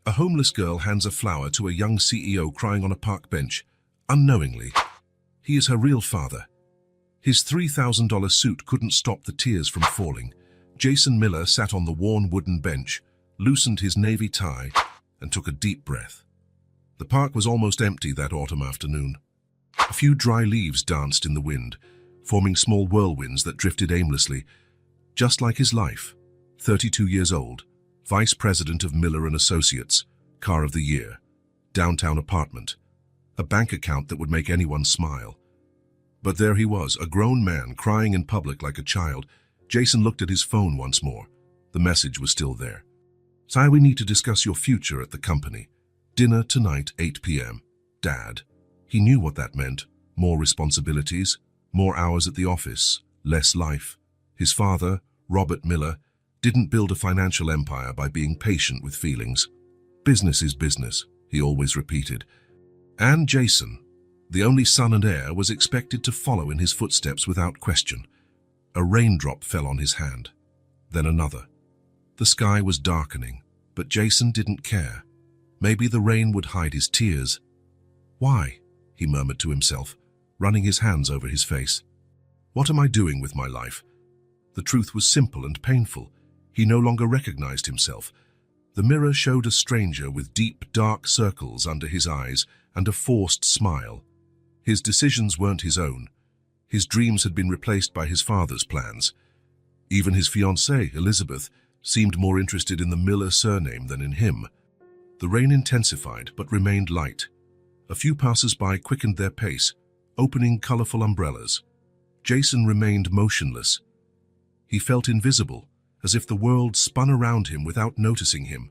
A homeless girl hands a flower to a young CEO crying on a park bench, unknowingly. He is her real father. His $3,000 suit couldn't stop the tears from falling. Jason Miller sat on the worn wooden bench, loosened his navy tie, and took a deep breath. The park was almost empty that autumn afternoon. A few dry leaves danced in the wind, forming small whirlwinds that drifted aimlessly, just like his life. 32 years old, vice president of Miller & Associates, car of the year, downtown apartment, a bank account that would make anyone smile. But there he was, a grown man crying in public like a child. Jason looked at his phone once more. The message was still there. "Si, we need to discuss your future at the company. Dinner tonight, 8 p.m. Dad." He knew what that meant. More responsibilities, more hours at the office, less life. His father, Robert Miller, didn't build a financial empire by being patient with feelings. Business is business, he always repeated. And Jason, the only son and heir, was expected to follow in his footsteps without question. A raindrop fell on his hand, then another. The sky was darkening, but Jason didn't care. Maybe the rain would hide his tears. "Why?" he murmured to himself, running his hands over his face. "What am I doing with my life?" The truth was simple and painful. He no longer recognized himself. The mirror showed a stranger with deep, dark circles under his eyes and a forced smile. His decisions weren't his own. His dreams had been replaced by his father's plans. Even his fiancée, Elizabeth, seemed more interested in the Miller surname than in him. The rain intensified but remained light. A few passers-by quickened their pace, opening colorful umbrellas. Jason remained motionless. He felt invisible, as if the world spun around him without noticing him.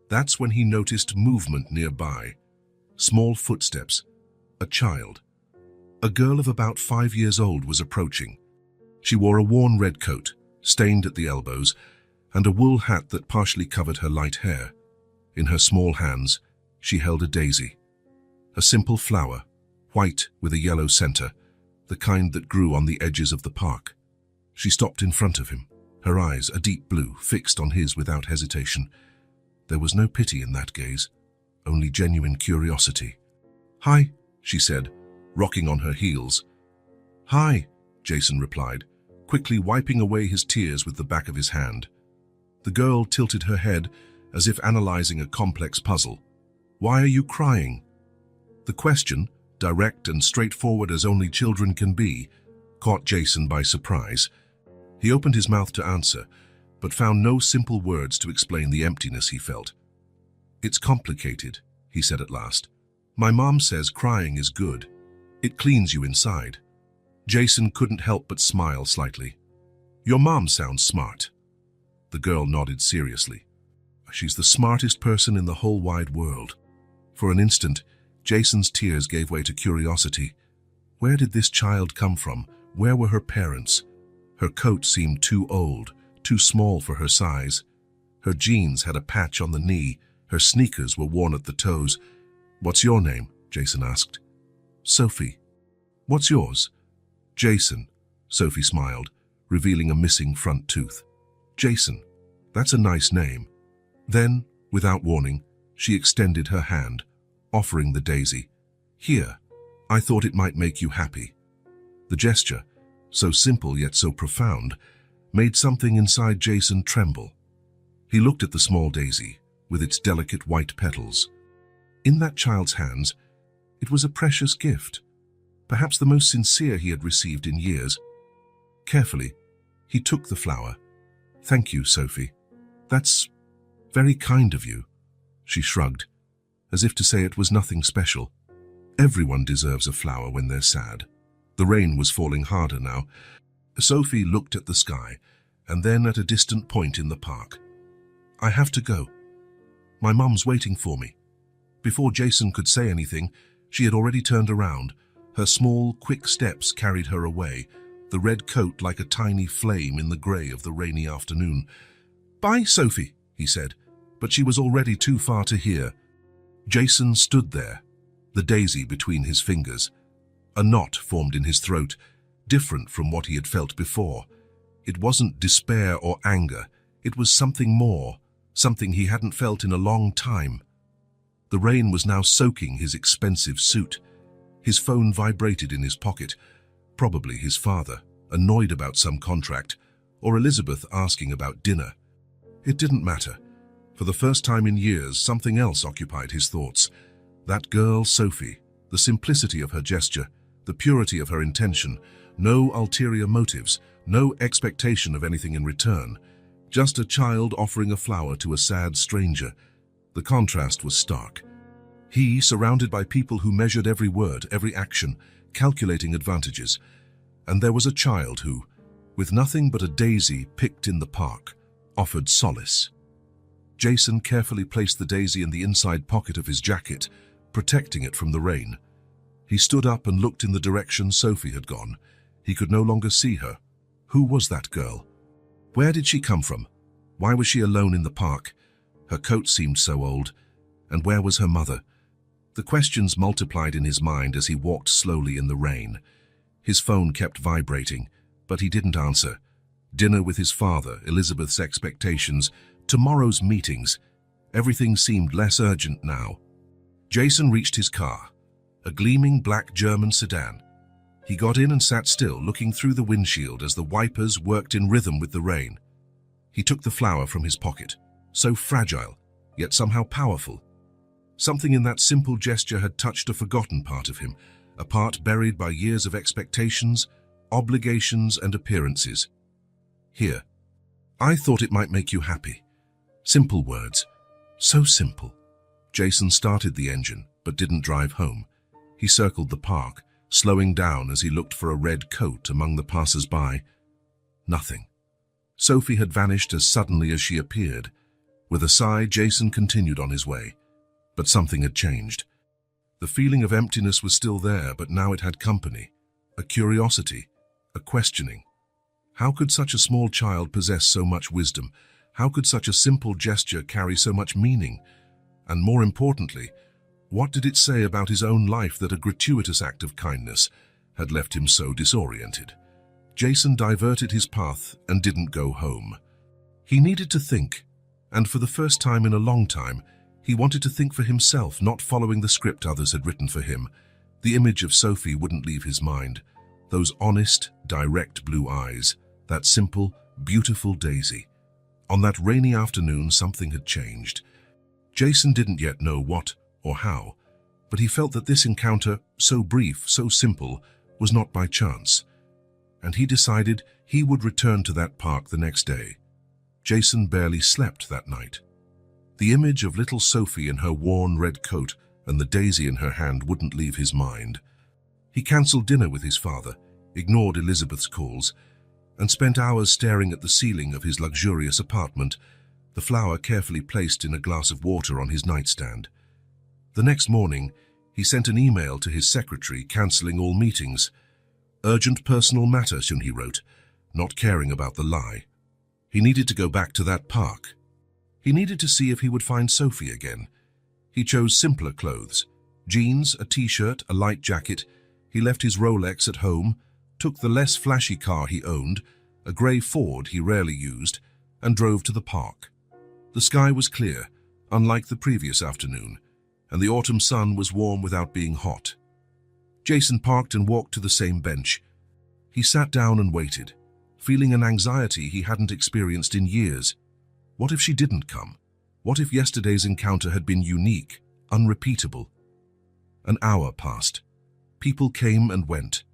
That's when he noticed movement nearby. Small footsteps. A child. A girl of about 5 years old was approaching. She wore a worn red coat, stained at the elbows, and a wool hat that partially covered her light hair. In her small hands, she held a daisy. A simple flower, white with a yellow center, the kind that grew on the edges of the park. She stopped in front of him, her eyes, a deep blue, fixed on his without hesitation. There was no pity in that gaze, only genuine curiosity. "Hi," she said, rocking on her heels. "Hi," Jason replied, quickly wiping away his tears with the back of his hand. The girl tilted her head as if analyzing a complex puzzle. "Why are you crying?" The question, direct and straightforward as only children can be, caught Jason by surprise. He opened his mouth to answer, but found no simple words to explain the emptiness he felt. "It's complicated," he said at last. "My mom says crying is good. It cleans you inside." Jason couldn't help but smile slightly. "Your mom sounds smart." The girl nodded seriously. "She's the smartest person in the whole wide world." For an instant, Jason's tears gave way to curiosity. Where did this child come from? Where were her parents? Her coat seemed too old, too small for her size. Her jeans had a patch on the knee. Her sneakers were worn at the toes. "What's your name?" Jason asked. "Sophie." "What's yours?" "Jason," Sophie smiled, revealing a missing front tooth. "Jason, that's a nice name." Then, without warning, she extended her hand, offering the daisy. "Here, I thought it might make you happy." The gesture, so simple yet so profound, made something inside Jason tremble. He looked at the small daisy, with its delicate white petals. In that child's hands, it was a precious gift, perhaps the most sincere he had received in years. Carefully, he took the flower. "Thank you, Sophie. That's very kind of you." She shrugged, as if to say it was nothing special. Everyone deserves a flower when they're sad. The rain was falling harder now. Sophie looked at the sky, and then at a distant point in the park. "I have to go. My mum's waiting for me." Before Jason could say anything, she had already turned around. Her small, quick steps carried her away, the red coat like a tiny flame in the grey of the rainy afternoon. "Bye, Sophie," he said, but she was already too far to hear. Jason stood there, the daisy between his fingers. A knot formed in his throat, different from what he had felt before. It wasn't despair or anger, it was something more, something he hadn't felt in a long time. The rain was now soaking his expensive suit. His phone vibrated in his pocket. Probably his father, annoyed about some contract, or Elizabeth asking about dinner. It didn't matter. For the first time in years, something else occupied his thoughts. That girl, Sophie, the simplicity of her gesture, the purity of her intention, no ulterior motives, no expectation of anything in return. Just a child offering a flower to a sad stranger. The contrast was stark. He, surrounded by people who measured every word, every action, calculating advantages. And there was a child who, with nothing but a daisy picked in the park, offered solace. Jason carefully placed the daisy in the inside pocket of his jacket, protecting it from the rain. He stood up and looked in the direction Sophie had gone. He could no longer see her. Who was that girl? Where did she come from? Why was she alone in the park? Her coat seemed so old. And where was her mother? The questions multiplied in his mind as he walked slowly in the rain. His phone kept vibrating, but he didn't answer. Dinner with his father, Elizabeth's expectations, tomorrow's meetings. Everything seemed less urgent now. Jason reached his car, a gleaming black German sedan. He got in and sat still, looking through the windshield as the wipers worked in rhythm with the rain. He took the flower from his pocket, so fragile, yet somehow powerful. Something in that simple gesture had touched a forgotten part of him, a part buried by years of expectations, obligations, and appearances. Here. I thought it might make you happy. Simple words. So simple. Jason started the engine, but didn't drive home. He circled the park, slowing down as he looked for a red coat among the passers-by. Nothing. Sophie had vanished as suddenly as she appeared. With a sigh, Jason continued on his way. But something had changed. The feeling of emptiness was still there, but now it had company. A curiosity, a questioning. How could such a small child possess so much wisdom? How could such a simple gesture carry so much meaning? And more importantly, what did it say about his own life that a gratuitous act of kindness had left him so disoriented? Jason diverted his path and didn't go home. He needed to think, and for the first time in a long time, he wanted to think for himself, not following the script others had written for him. The image of Sophie wouldn't leave his mind. Those honest, direct blue eyes, that simple, beautiful daisy. On that rainy afternoon, something had changed. Jason didn't yet know what or how, but he felt that this encounter, so brief, so simple, was not by chance. And he decided he would return to that park the next day. Jason barely slept that night. The image of little Sophie in her worn red coat and the daisy in her hand wouldn't leave his mind. He cancelled dinner with his father, ignored Elizabeth's calls, and spent hours staring at the ceiling of his luxurious apartment, the flower carefully placed in a glass of water on his nightstand. The next morning, he sent an email to his secretary cancelling all meetings. Urgent personal matter, he wrote, not caring about the lie. He needed to go back to that park. He needed to see if he would find Sophie again. He chose simpler clothes, jeans, a t-shirt, a light jacket. He left his Rolex at home, took the less flashy car he owned, a grey Ford he rarely used, and drove to the park. The sky was clear, unlike the previous afternoon, and the autumn sun was warm without being hot. Jason parked and walked to the same bench. He sat down and waited, feeling an anxiety he hadn't experienced in years. What if she didn't come? What if yesterday's encounter had been unique, unrepeatable? An hour passed. People came and went.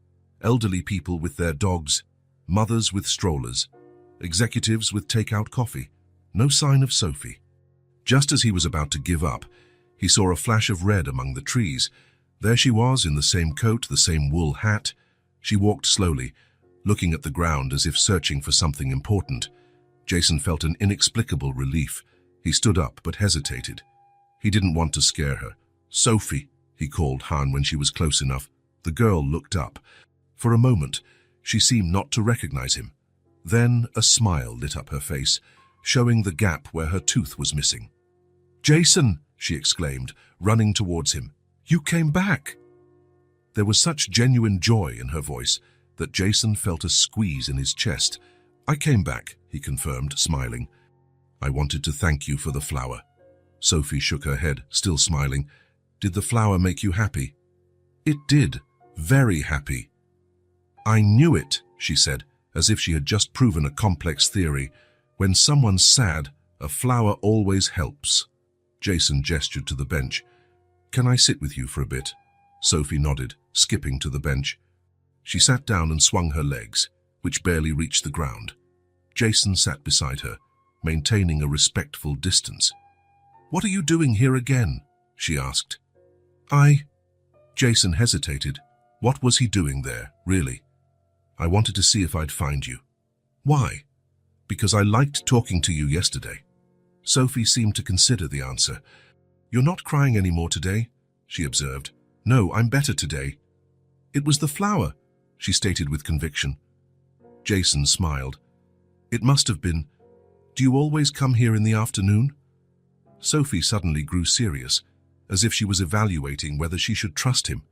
Elderly people with their dogs, mothers with strollers, executives with takeout coffee. No sign of Sophie. Just as he was about to give up, he saw a flash of red among the trees. There she was, in the same coat, the same wool hat. She walked slowly, looking at the ground as if searching for something important. Jason felt an inexplicable relief. He stood up but hesitated. He didn't want to scare her. "Sophie," he called Han when she was close enough. The girl looked up. For a moment, she seemed not to recognize him. Then a smile lit up her face, showing the gap where her tooth was missing. "Jason," she exclaimed, running towards him. "You came back." There was such genuine joy in her voice that Jason felt a squeeze in his chest. "I came back," he confirmed, smiling. I wanted to thank you for the flower. Sophie shook her head, still smiling. Did the flower make you happy? It did. Very happy. I knew it, she said, as if she had just proven a complex theory. When someone's sad, a flower always helps. Jason gestured to the bench. Can I sit with you for a bit? Sophie nodded, skipping to the bench. She sat down and swung her legs, which barely reached the ground. Jason sat beside her, maintaining a respectful distance. What are you doing here again? She asked. Jason hesitated. What was he doing there, really? I wanted to see if I'd find you. Why? Because I liked talking to you yesterday. Sophie seemed to consider the answer. You're not crying anymore today, she observed. No, I'm better today. It was the flower, she stated with conviction. Jason smiled. It must have been. Do you always come here in the afternoon? Sophie suddenly grew serious, as if she was evaluating whether she should trust him.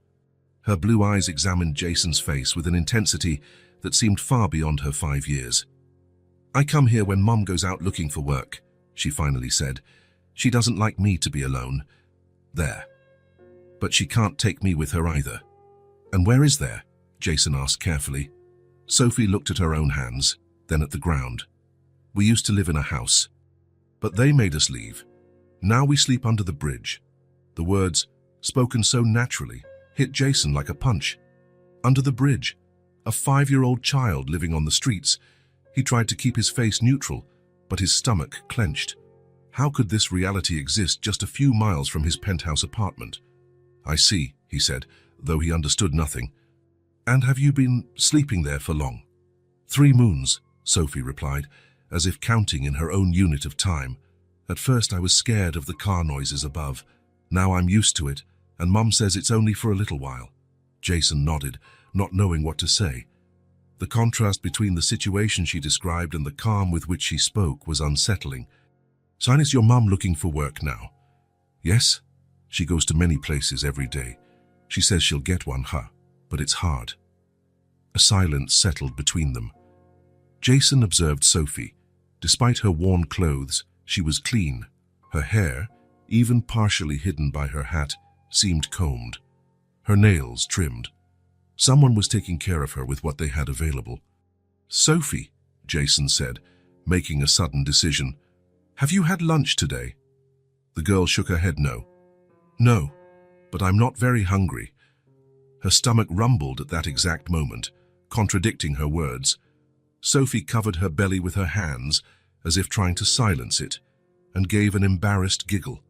Her blue eyes examined Jason's face with an intensity that seemed far beyond her 5 years. I come here when Mom goes out looking for work, she finally said. She doesn't like me to be alone. There. But she can't take me with her either. And where is there? Jason asked carefully. Sophie looked at her own hands, then at the ground. We used to live in a house, but they made us leave. Now we sleep under the bridge. The words, spoken so naturally, hit Jason like a punch. Under the bridge, a 5-year-old child living on the streets. He tried to keep his face neutral, but his stomach clenched. How could this reality exist just a few miles from his penthouse apartment? I see, he said, though he understood nothing. And have you been sleeping there for long? 3 moons, Sophie replied, as if counting in her own unit of time. At first I was scared of the car noises above. Now I'm used to it, and Mum says it's only for a little while. Jason nodded, not knowing what to say. The contrast between the situation she described and the calm with which she spoke was unsettling. So is your mum looking for work now? Yes. She goes to many places every day. She says she'll get one, but it's hard. A silence settled between them. Jason observed Sophie. Despite her worn clothes, she was clean. Her hair, even partially hidden by her hat, seemed combed. Her nails trimmed. Someone was taking care of her with what they had available. Sophie, Jason said, making a sudden decision. Have you had lunch today? The girl shook her head no. No, but I'm not very hungry. Her stomach rumbled at that exact moment, contradicting her words. Sophie covered her belly with her hands, as if trying to silence it, and gave an embarrassed giggle.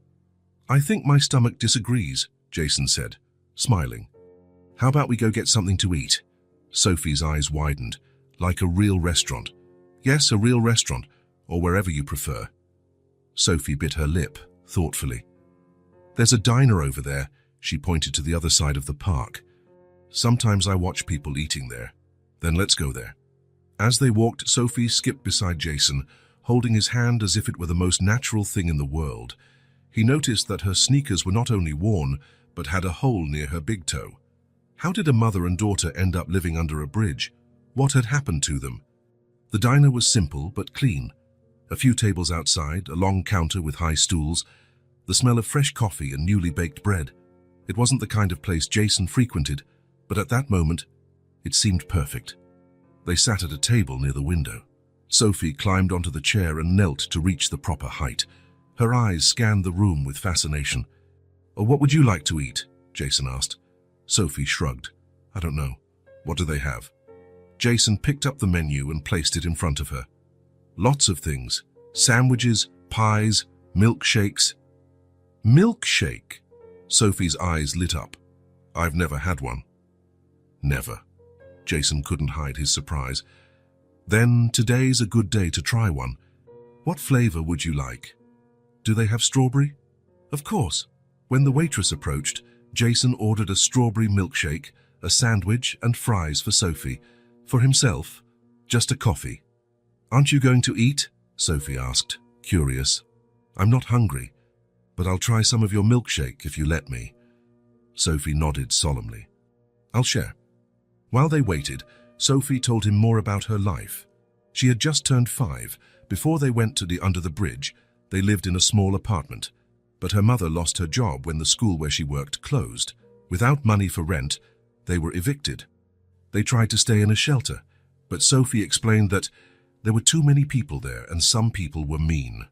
I think my stomach disagrees, Jason said, smiling. How about we go get something to eat? Sophie's eyes widened. Like a real restaurant. Yes, a real restaurant, or wherever you prefer. Sophie bit her lip, thoughtfully. There's a diner over there, she pointed to the other side of the park. Sometimes I watch people eating there. Then let's go there. As they walked, Sophie skipped beside Jason, holding his hand as if it were the most natural thing in the world. He noticed that her sneakers were not only worn, but had a hole near her big toe. How did a mother and daughter end up living under a bridge? What had happened to them? The diner was simple but clean. A few tables outside, a long counter with high stools, the smell of fresh coffee and newly baked bread. It wasn't the kind of place Jason frequented, but at that moment, it seemed perfect. They sat at a table near the window. Sophie climbed onto the chair and knelt to reach the proper height. Her eyes scanned the room with fascination. What would you like to eat? Jason asked. Sophie shrugged. I don't know. What do they have? Jason picked up the menu and placed it in front of her. Lots of things. Sandwiches, pies, milkshakes. Milkshake? Sophie's eyes lit up. I've never had one. Never. Jason couldn't hide his surprise. Then today's a good day to try one. What flavor would you like? Do they have strawberry? Of course. When the waitress approached, Jason ordered a strawberry milkshake, a sandwich and fries for Sophie. For himself, just a coffee. Aren't you going to eat? Sophie asked, curious. I'm not hungry, but I'll try some of your milkshake if you let me. Sophie nodded solemnly. I'll share. While they waited, Sophie told him more about her life. She had just turned 5. Before they went to the under the bridge, they lived in a small apartment. But her mother lost her job when the school where she worked closed. Without money for rent, they were evicted. They tried to stay in a shelter, but Sophie explained that there were too many people there and some people were mean.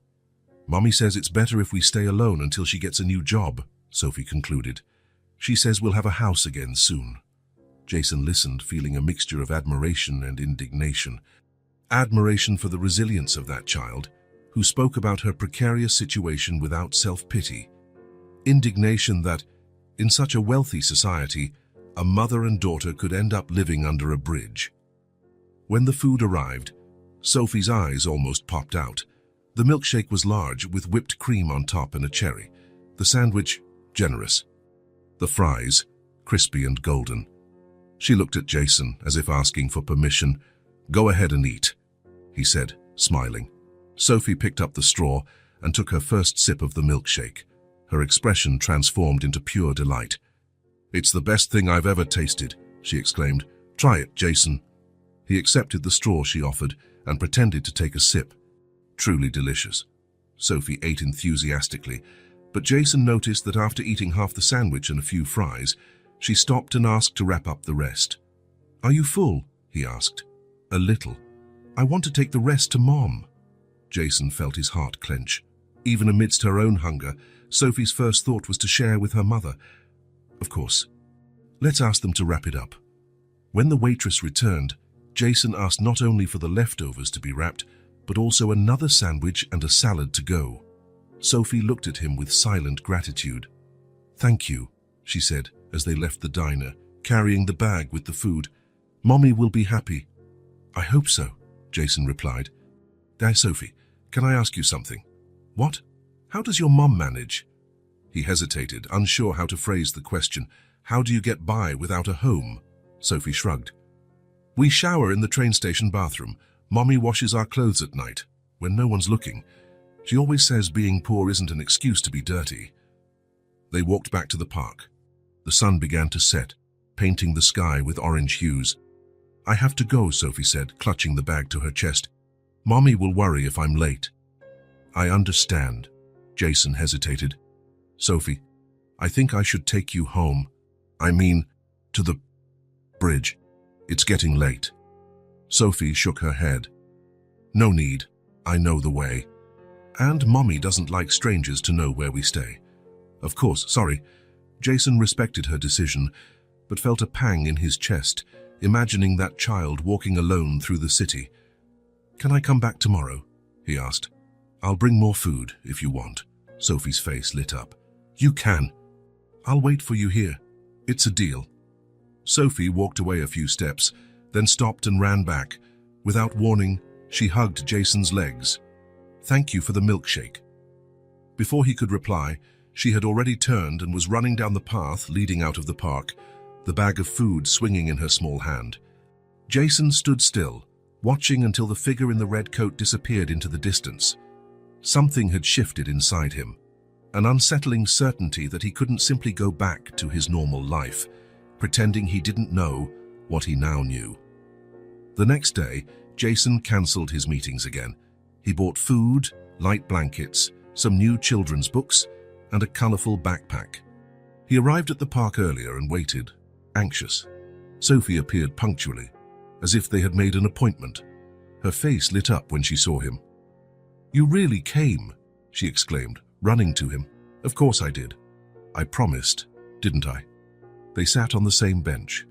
Mommy says it's better if we stay alone until she gets a new job, Sophie concluded. She says we'll have a house again soon. Jason listened, feeling a mixture of admiration and indignation. Admiration for the resilience of that child, who spoke about her precarious situation without self-pity. Indignation that, in such a wealthy society, a mother and daughter could end up living under a bridge. When the food arrived, Sophie's eyes almost popped out. The milkshake was large, with whipped cream on top and a cherry. The sandwich, generous. The fries, crispy and golden. She looked at Jason as if asking for permission. "Go ahead and eat," he said, smiling. Sophie picked up the straw and took her first sip of the milkshake. Her expression transformed into pure delight. "It's the best thing I've ever tasted," she exclaimed. "Try it, Jason." He accepted the straw she offered and pretended to take a sip. Truly delicious. Sophie ate enthusiastically, but Jason noticed that after eating half the sandwich and a few fries, she stopped and asked to wrap up the rest. "Are you full?" he asked. "A little. I want to take the rest to Mom." Jason felt his heart clench. Even amidst her own hunger, Sophie's first thought was to share with her mother. Of course. "Let's ask them to wrap it up." When the waitress returned, Jason asked not only for the leftovers to be wrapped, but also another sandwich and a salad to go. Sophie looked at him with silent gratitude. "Thank you," she said as they left the diner, carrying the bag with the food. "Mommy will be happy." "I hope so," Jason replied. Sophie, can I ask you something?" "What? How does your mom manage?" He hesitated, unsure how to phrase the question. "How do you get by without a home?" Sophie shrugged. "We shower in the train station bathroom. Mommy washes our clothes at night, when no one's looking. She always says being poor isn't an excuse to be dirty." They walked back to the park. The sun began to set, painting the sky with orange hues. "I have to go," Sophie said, clutching the bag to her chest. "Mommy will worry if I'm late." "I understand." Jason hesitated. "Sophie, I think I should take you home. I mean, to the bridge. It's getting late." Sophie shook her head. "No need. I know the way. And Mommy doesn't like strangers to know where we stay." "Of course, sorry." Jason respected her decision, but felt a pang in his chest, imagining that child walking alone through the city. "Can I come back tomorrow?" he asked. "I'll bring more food if you want." Sophie's face lit up. "You can. I'll wait for you here. It's a deal." Sophie walked away a few steps, then stopped and ran back. Without warning, she hugged Jason's legs. "Thank you for the milkshake." Before he could reply, she had already turned and was running down the path leading out of the park, the bag of food swinging in her small hand. Jason stood still, watching until the figure in the red coat disappeared into the distance. Something had shifted inside him, an unsettling certainty that he couldn't simply go back to his normal life, pretending he didn't know what he now knew. The next day, Jason cancelled his meetings again. He bought food, light blankets, some new children's books, and a colorful backpack. He arrived at the park earlier and waited, anxious. Sophie appeared punctually, as if they had made an appointment. Her face lit up when she saw him. "You really came," she exclaimed, running to him. "Of course I did. I promised, didn't I?" They sat on the same bench.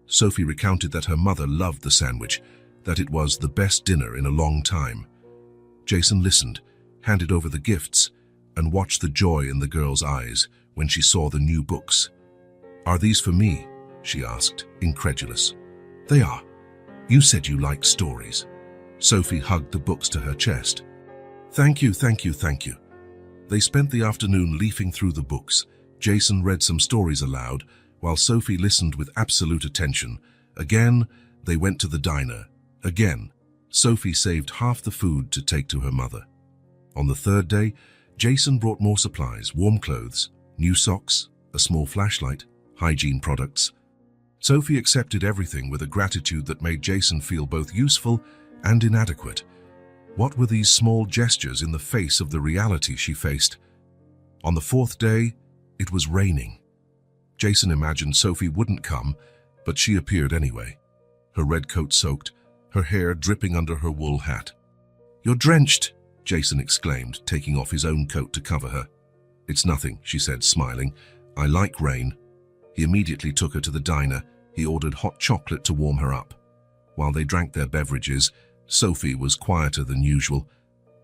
Sophie recounted that her mother loved the sandwich, that it was the best dinner in a long time. Jason listened, handed over the gifts, and watched the joy in the girl's eyes when she saw the new books. "Are these for me?" she asked, incredulous. "They are. You said you like stories." Sophie hugged the books to her chest. "Thank you, thank you, thank you." They spent the afternoon leafing through the books. Jason read some stories aloud, while Sophie listened with absolute attention. Again, they went to the diner. Again, Sophie saved half the food to take to her mother. On the third day, Jason brought more supplies, warm clothes, new socks, a small flashlight, hygiene products. Sophie accepted everything with a gratitude that made Jason feel both useful and inadequate. What were these small gestures in the face of the reality she faced? On the fourth day, it was raining. Jason imagined Sophie wouldn't come, but she appeared anyway. Her red coat soaked, her hair dripping under her wool hat. "You're drenched," Jason exclaimed, taking off his own coat to cover her. "It's nothing," she said, smiling. "I like rain." He immediately took her to the diner. He ordered hot chocolate to warm her up. While they drank their beverages, Sophie was quieter than usual.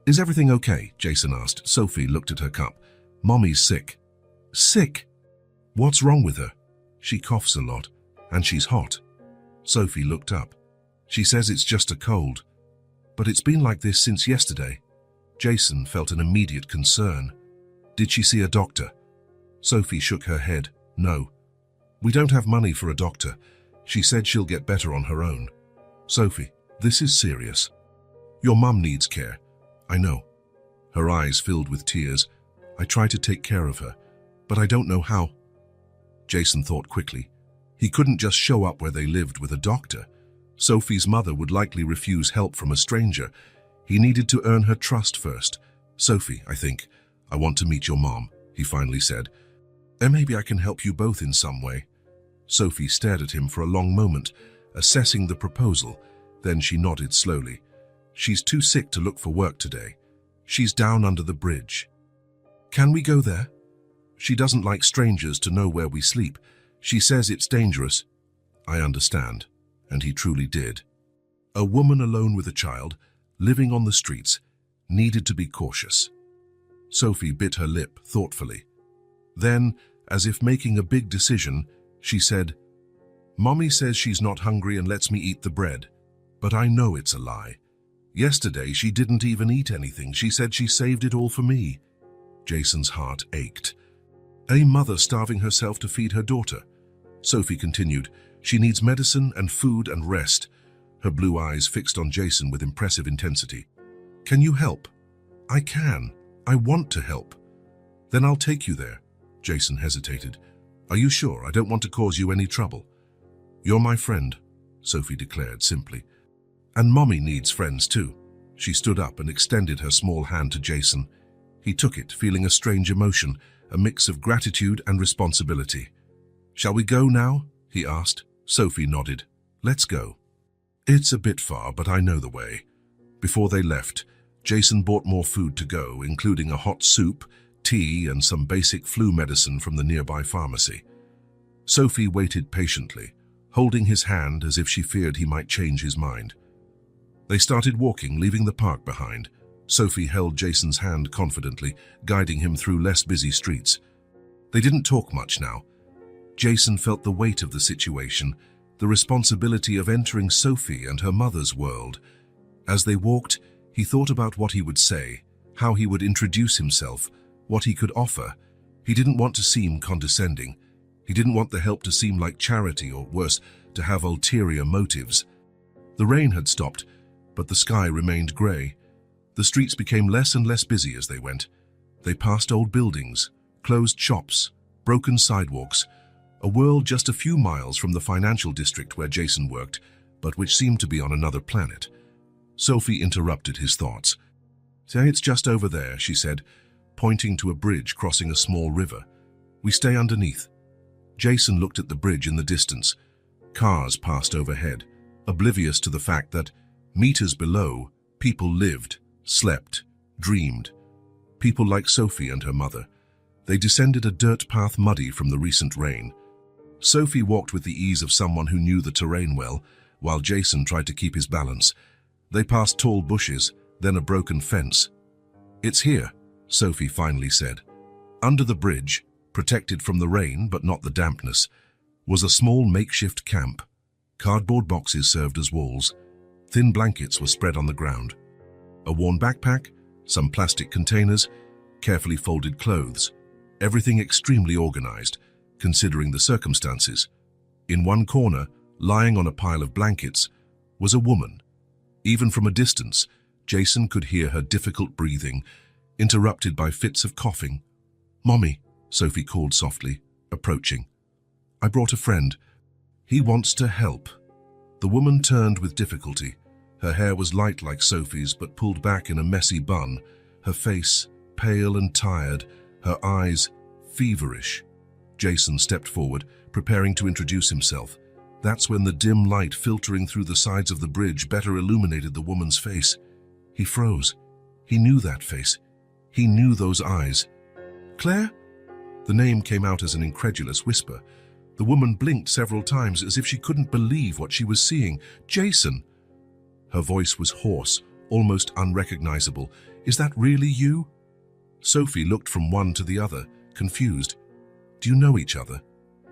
"Is everything okay?" Jason asked. Sophie looked at her cup. "Mommy's sick." "Sick? What's wrong with her?" "She coughs a lot, and she's hot." Sophie looked up. "She says it's just a cold. But it's been like this since yesterday." Jason felt an immediate concern. "Did she see a doctor?" Sophie shook her head. "No. We don't have money for a doctor. She said she'll get better on her own." "Sophie, this is serious. Your mum needs care." "I know." Her eyes filled with tears. "I try to take care of her, but I don't know how." Jason thought quickly. He couldn't just show up where they lived with a doctor. Sophie's mother would likely refuse help from a stranger. He needed to earn her trust first. "Sophie, I think, I want to meet your mom," he finally said. "And maybe I can help you both in some way." Sophie stared at him for a long moment, assessing the proposal. Then she nodded slowly. "She's too sick to look for work today. She's down under the bridge." "Can we go there?" "She doesn't like strangers to know where we sleep. She says it's dangerous." "I understand." And he truly did. A woman alone with a child, living on the streets, needed to be cautious. Sophie bit her lip thoughtfully. Then, as if making a big decision, she said, "Mommy says she's not hungry and lets me eat the bread. But I know it's a lie. Yesterday she didn't even eat anything. She said she saved it all for me." Jason's heart ached. A mother starving herself to feed her daughter. Sophie continued, "She needs medicine and food and rest." Her blue eyes fixed on Jason with impressive intensity. "Can you help?" "I can. I want to help." "Then I'll take you there." Jason hesitated. "Are you sure? I don't want to cause you any trouble." "You're my friend," Sophie declared simply. "And Mommy needs friends too." She stood up and extended her small hand to Jason. He took it, feeling a strange emotion, a mix of gratitude and responsibility. "Shall we go now?" he asked. Sophie nodded. "Let's go." "It's a bit far, but I know the way." Before they left, Jason bought more food to go, including a hot soup, tea, and some basic flu medicine from the nearby pharmacy. Sophie waited patiently, holding his hand as if she feared he might change his mind. They started walking, leaving the park behind. Sophie held Jason's hand confidently, guiding him through less busy streets. They didn't talk much now. Jason felt the weight of the situation, the responsibility of entering Sophie and her mother's world. As they walked, he thought about what he would say, how he would introduce himself, what he could offer. He didn't want to seem condescending. He didn't want the help to seem like charity or, worse, to have ulterior motives. The rain had stopped, but the sky remained grey. The streets became less and less busy as they went. They passed old buildings, closed shops, broken sidewalks, a world just a few miles from the financial district where Jason worked, but which seemed to be on another planet. Sophie interrupted his thoughts. "Say, it's just over there," she said, pointing to a bridge crossing a small river. "We stay underneath." Jason looked at the bridge in the distance. Cars passed overhead, oblivious to the fact that, meters below, people lived, slept, dreamed. People like Sophie and her mother. They descended a dirt path muddy from the recent rain. Sophie walked with the ease of someone who knew the terrain well, while Jason tried to keep his balance. They passed tall bushes, then a broken fence. "It's here," Sophie finally said. Under the bridge, protected from the rain but not the dampness, was a small makeshift camp. Cardboard boxes served as walls. Thin blankets were spread on the ground. A worn backpack, some plastic containers, carefully folded clothes. Everything extremely organized, considering the circumstances. In one corner, lying on a pile of blankets, was a woman. Even from a distance, Jason could hear her difficult breathing, interrupted by fits of coughing. "Mommy," Sophie called softly, approaching. "I brought a friend. He wants to help." The woman turned with difficulty, Her hair was light like Sophie's but pulled back in a messy bun, her face pale and tired, her eyes feverish. Jason stepped forward, preparing to introduce himself. That's when the dim light filtering through the sides of the bridge better illuminated the woman's face. He froze. He knew that face. He knew those eyes. "Claire?" The name came out as an incredulous whisper. The woman blinked several times as if she couldn't believe what she was seeing. "Jason!" Her voice was hoarse, almost unrecognizable. "Is that really you?" Sophie looked from one to the other, confused. "Do you know each other?"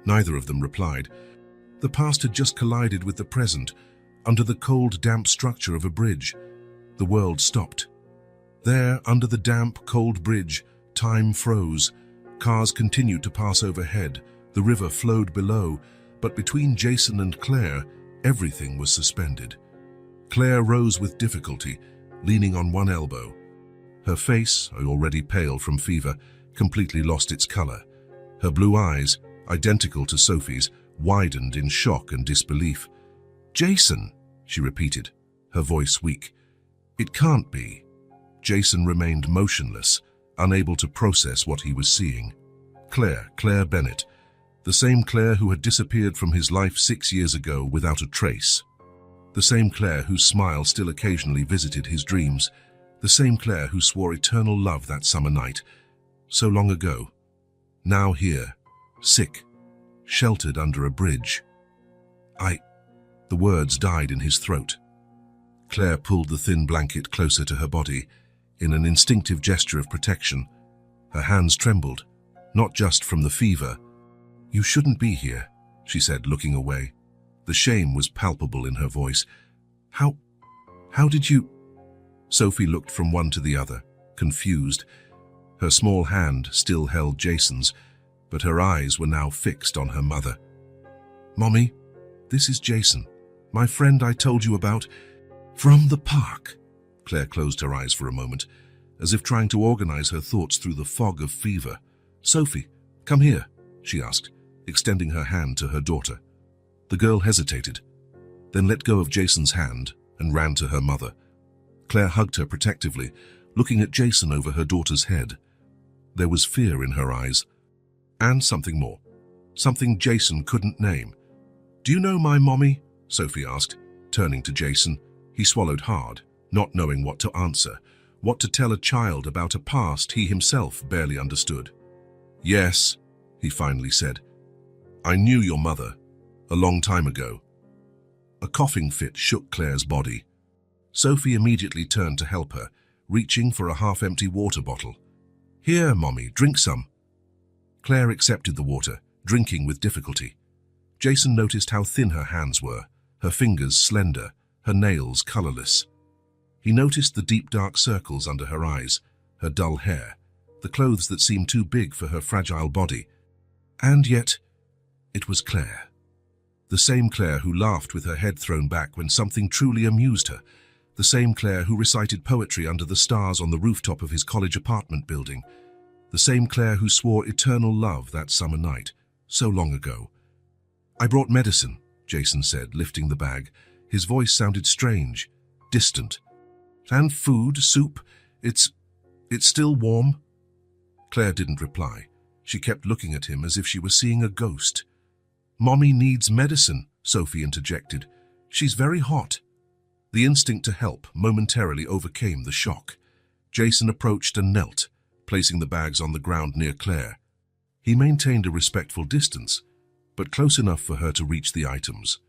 Neither of them replied. The past had just collided with the present, under the cold, damp structure of a bridge. The world stopped. There, under the damp, cold bridge, time froze. Cars continued to pass overhead. The river flowed below, but between Jason and Claire, everything was suspended. Claire rose with difficulty, leaning on one elbow. Her face, already pale from fever, completely lost its color. Her blue eyes, identical to Sophie's, widened in shock and disbelief. "Jason," she repeated, her voice weak. "It can't be." Jason remained motionless, unable to process what he was seeing. Claire Bennett, the same Claire who had disappeared from his life 6 years ago without a trace. The same Claire whose smile still occasionally visited his dreams. The same Claire who swore eternal love that summer night. So long ago. Now here, sick, sheltered under a bridge. The words died in his throat. Claire pulled the thin blanket closer to her body, in an instinctive gesture of protection. Her hands trembled, not just from the fever. "You shouldn't be here," she said, looking away. The shame was palpable in her voice. How did you—" Sophie looked from one to the other, confused. Her small hand still held Jason's, but her eyes were now fixed on her mother. "Mommy, this is Jason, my friend I told you about." "From the park." Claire closed her eyes for a moment, as if trying to organize her thoughts through the fog of fever. "Sophie, come here," she asked, extending her hand to her daughter. The girl hesitated, then let go of Jason's hand and ran to her mother. Claire hugged her protectively, looking at Jason over her daughter's head. There was fear in her eyes, and something more, something Jason couldn't name. "Do you know my mommy?" Sophie asked, turning to Jason. He swallowed hard, not knowing what to answer, what to tell a child about a past he himself barely understood. "Yes," he finally said. "I knew your mother, a long time ago." A coughing fit shook Claire's body. Sophie immediately turned to help her, reaching for a half-empty water bottle. "Here, Mommy, drink some." Claire accepted the water, drinking with difficulty. Jason noticed how thin her hands were, her fingers slender, her nails colorless. He noticed the deep dark circles under her eyes, her dull hair, the clothes that seemed too big for her fragile body. And yet, it was Claire. The same Claire who laughed with her head thrown back when something truly amused her. The same Claire who recited poetry under the stars on the rooftop of his college apartment building. The same Claire who swore eternal love that summer night, so long ago. "I brought medicine," Jason said, lifting the bag. His voice sounded strange, distant. "And food, soup. It's still warm." Claire didn't reply. She kept looking at him as if she were seeing a ghost. "Mommy needs medicine," Sophie interjected. "She's very hot." The instinct to help momentarily overcame the shock. Jason approached and knelt, placing the bags on the ground near Claire. He maintained a respectful distance, but close enough for her to reach the items.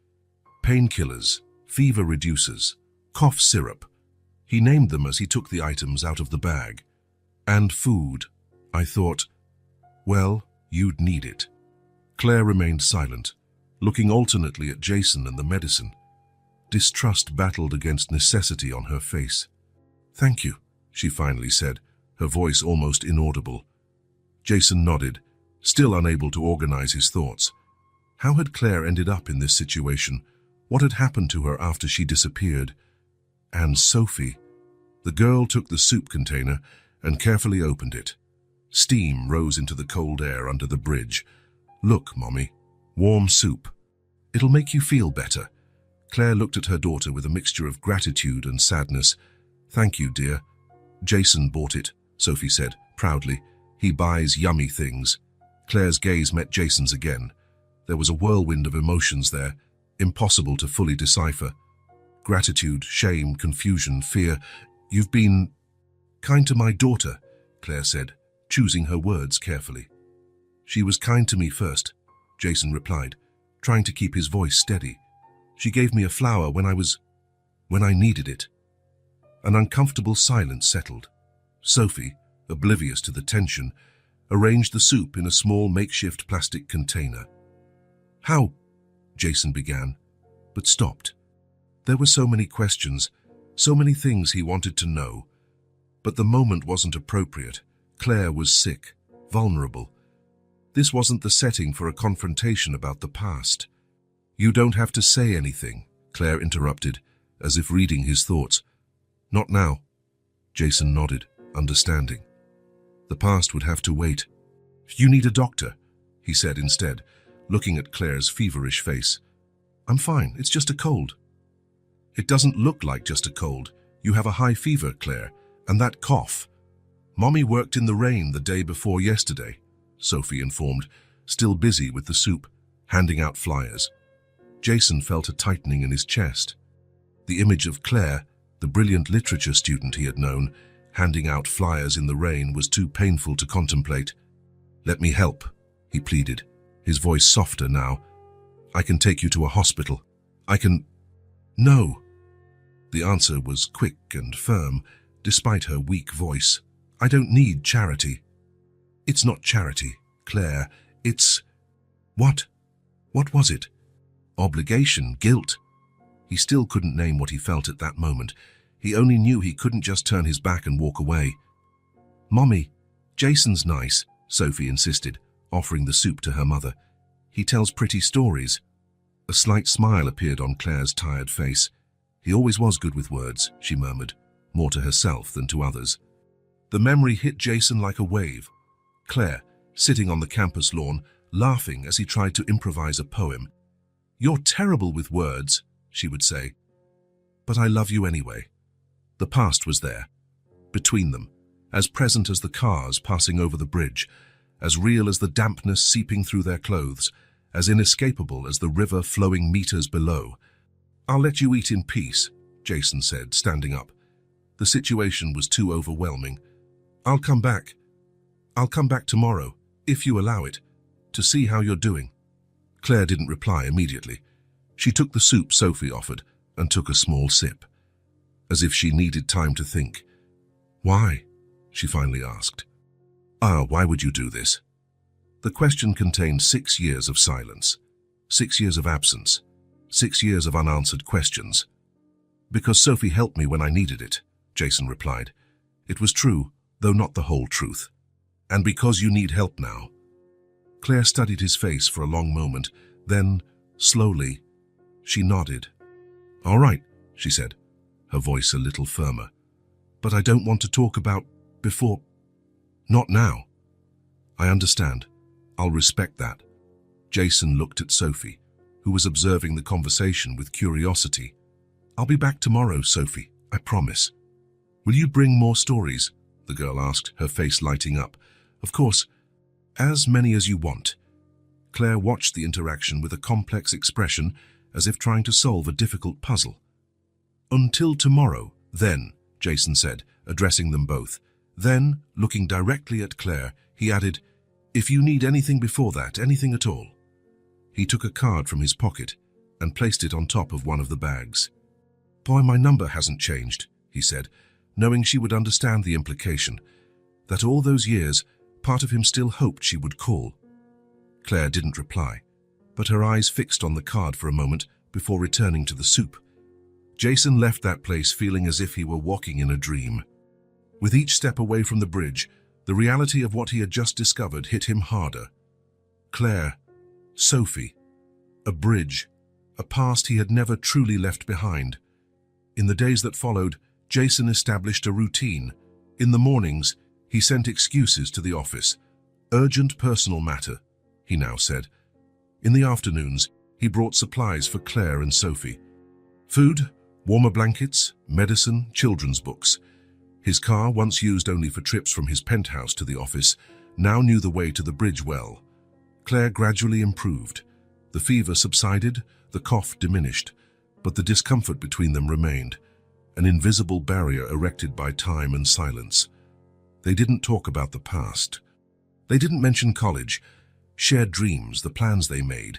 Painkillers, fever reducers, cough syrup. He named them as he took the items out of the bag. And food. I thought, well, you'd need it. Claire remained silent, looking alternately at Jason and the medicine. Distrust battled against necessity on her face. "Thank you," she finally said, her voice almost inaudible. Jason nodded, still unable to organize his thoughts. How had Claire ended up in this situation? What had happened to her after she disappeared? And Sophie. The girl took the soup container and carefully opened it. Steam rose into the cold air under the bridge. "Look, Mommy, warm soup. It'll make you feel better." Claire looked at her daughter with a mixture of gratitude and sadness. "Thank you, dear." "Jason bought it," Sophie said, proudly. "He buys yummy things." Claire's gaze met Jason's again. There was a whirlwind of emotions there, impossible to fully decipher. Gratitude, shame, confusion, fear. "You've been kind to my daughter," Claire said, choosing her words carefully. "She was kind to me first," Jason replied, trying to keep his voice steady. "She gave me a flower when I needed it." An uncomfortable silence settled. Sophie, oblivious to the tension, arranged the soup in a small makeshift plastic container. "How?" Jason began, but stopped. There were so many questions, so many things he wanted to know. But the moment wasn't appropriate. Claire was sick, vulnerable. This wasn't the setting for a confrontation about the past. "You don't have to say anything," Claire interrupted, as if reading his thoughts. "Not now." Jason nodded, understanding. The past would have to wait. "You need a doctor," he said instead, looking at Claire's feverish face. "I'm fine, it's just a cold." "It doesn't look like just a cold. You have a high fever, Claire, and that cough." "Mommy worked in the rain the day before yesterday," Sophie informed, still busy with the soup, handing out flyers. Jason felt a tightening in his chest. The image of Claire, the brilliant literature student he had known, handing out flyers in the rain was too painful to contemplate. "Let me help," he pleaded, his voice softer now. "I can take you to a hospital. I can—" "No." The answer was quick and firm, despite her weak voice. "I don't need charity." "It's not charity, Claire. It's—" "What? What was it?" "Obligation, guilt." He still couldn't name what he felt at that moment. He only knew he couldn't just turn his back and walk away. "Mommy, Jason's nice," Sophie insisted, offering the soup to her mother. "He tells pretty stories." A slight smile appeared on Claire's tired face. "He always was good with words," she murmured, more to herself than to others. The memory hit Jason like a wave. Claire, sitting on the campus lawn, laughing as he tried to improvise a poem. "You're terrible with words," she would say. "But I love you anyway." The past was there, between them, as present as the cars passing over the bridge, as real as the dampness seeping through their clothes, as inescapable as the river flowing meters below. "I'll let you eat in peace," Jason said, standing up. The situation was too overwhelming. I'll come back tomorrow, if you allow it, to see how you're doing." Claire didn't reply immediately. She took the soup Sophie offered and took a small sip, as if she needed time to think. "Why?" she finally asked. Why would you do this?" The question contained 6 years of silence, 6 years of absence, 6 years of unanswered questions. "Because Sophie helped me when I needed it," Jason replied. It was true, though not the whole truth. "And because you need help now." Claire studied his face for a long moment, then, slowly, she nodded. "All right," she said, her voice a little firmer. "But I don't want to talk about before. Not now." "I understand. I'll respect that." Jason looked at Sophie, who was observing the conversation with curiosity. "I'll be back tomorrow, Sophie, I promise." "Will you bring more stories?" the girl asked, her face lighting up. "Of course. As many as you want." Claire watched the interaction with a complex expression, as if trying to solve a difficult puzzle. "Until tomorrow, then," Jason said, addressing them both. Then, looking directly at Claire, he added, "If you need anything before that, anything at all." He took a card from his pocket and placed it on top of one of the bags. "Boy, my number hasn't changed," he said, knowing she would understand the implication, that all those years, part of him still hoped she would call. Claire didn't reply, but her eyes fixed on the card for a moment before returning to the soup. Jason left that place feeling as if he were walking in a dream. With each step away from the bridge, the reality of what he had just discovered hit him harder. Claire, Sophie, a bridge, a past he had never truly left behind. In the days that followed, Jason established a routine. In the mornings, he sent excuses to the office. "Urgent personal matter," he now said. In the afternoons, he brought supplies for Claire and Sophie. Food, warmer blankets, medicine, children's books. His car, once used only for trips from his penthouse to the office, now knew the way to the bridge well. Claire gradually improved. The fever subsided, the cough diminished, but the discomfort between them remained, an invisible barrier erected by time and silence. They didn't talk about the past. They didn't mention college, shared dreams, the plans they made.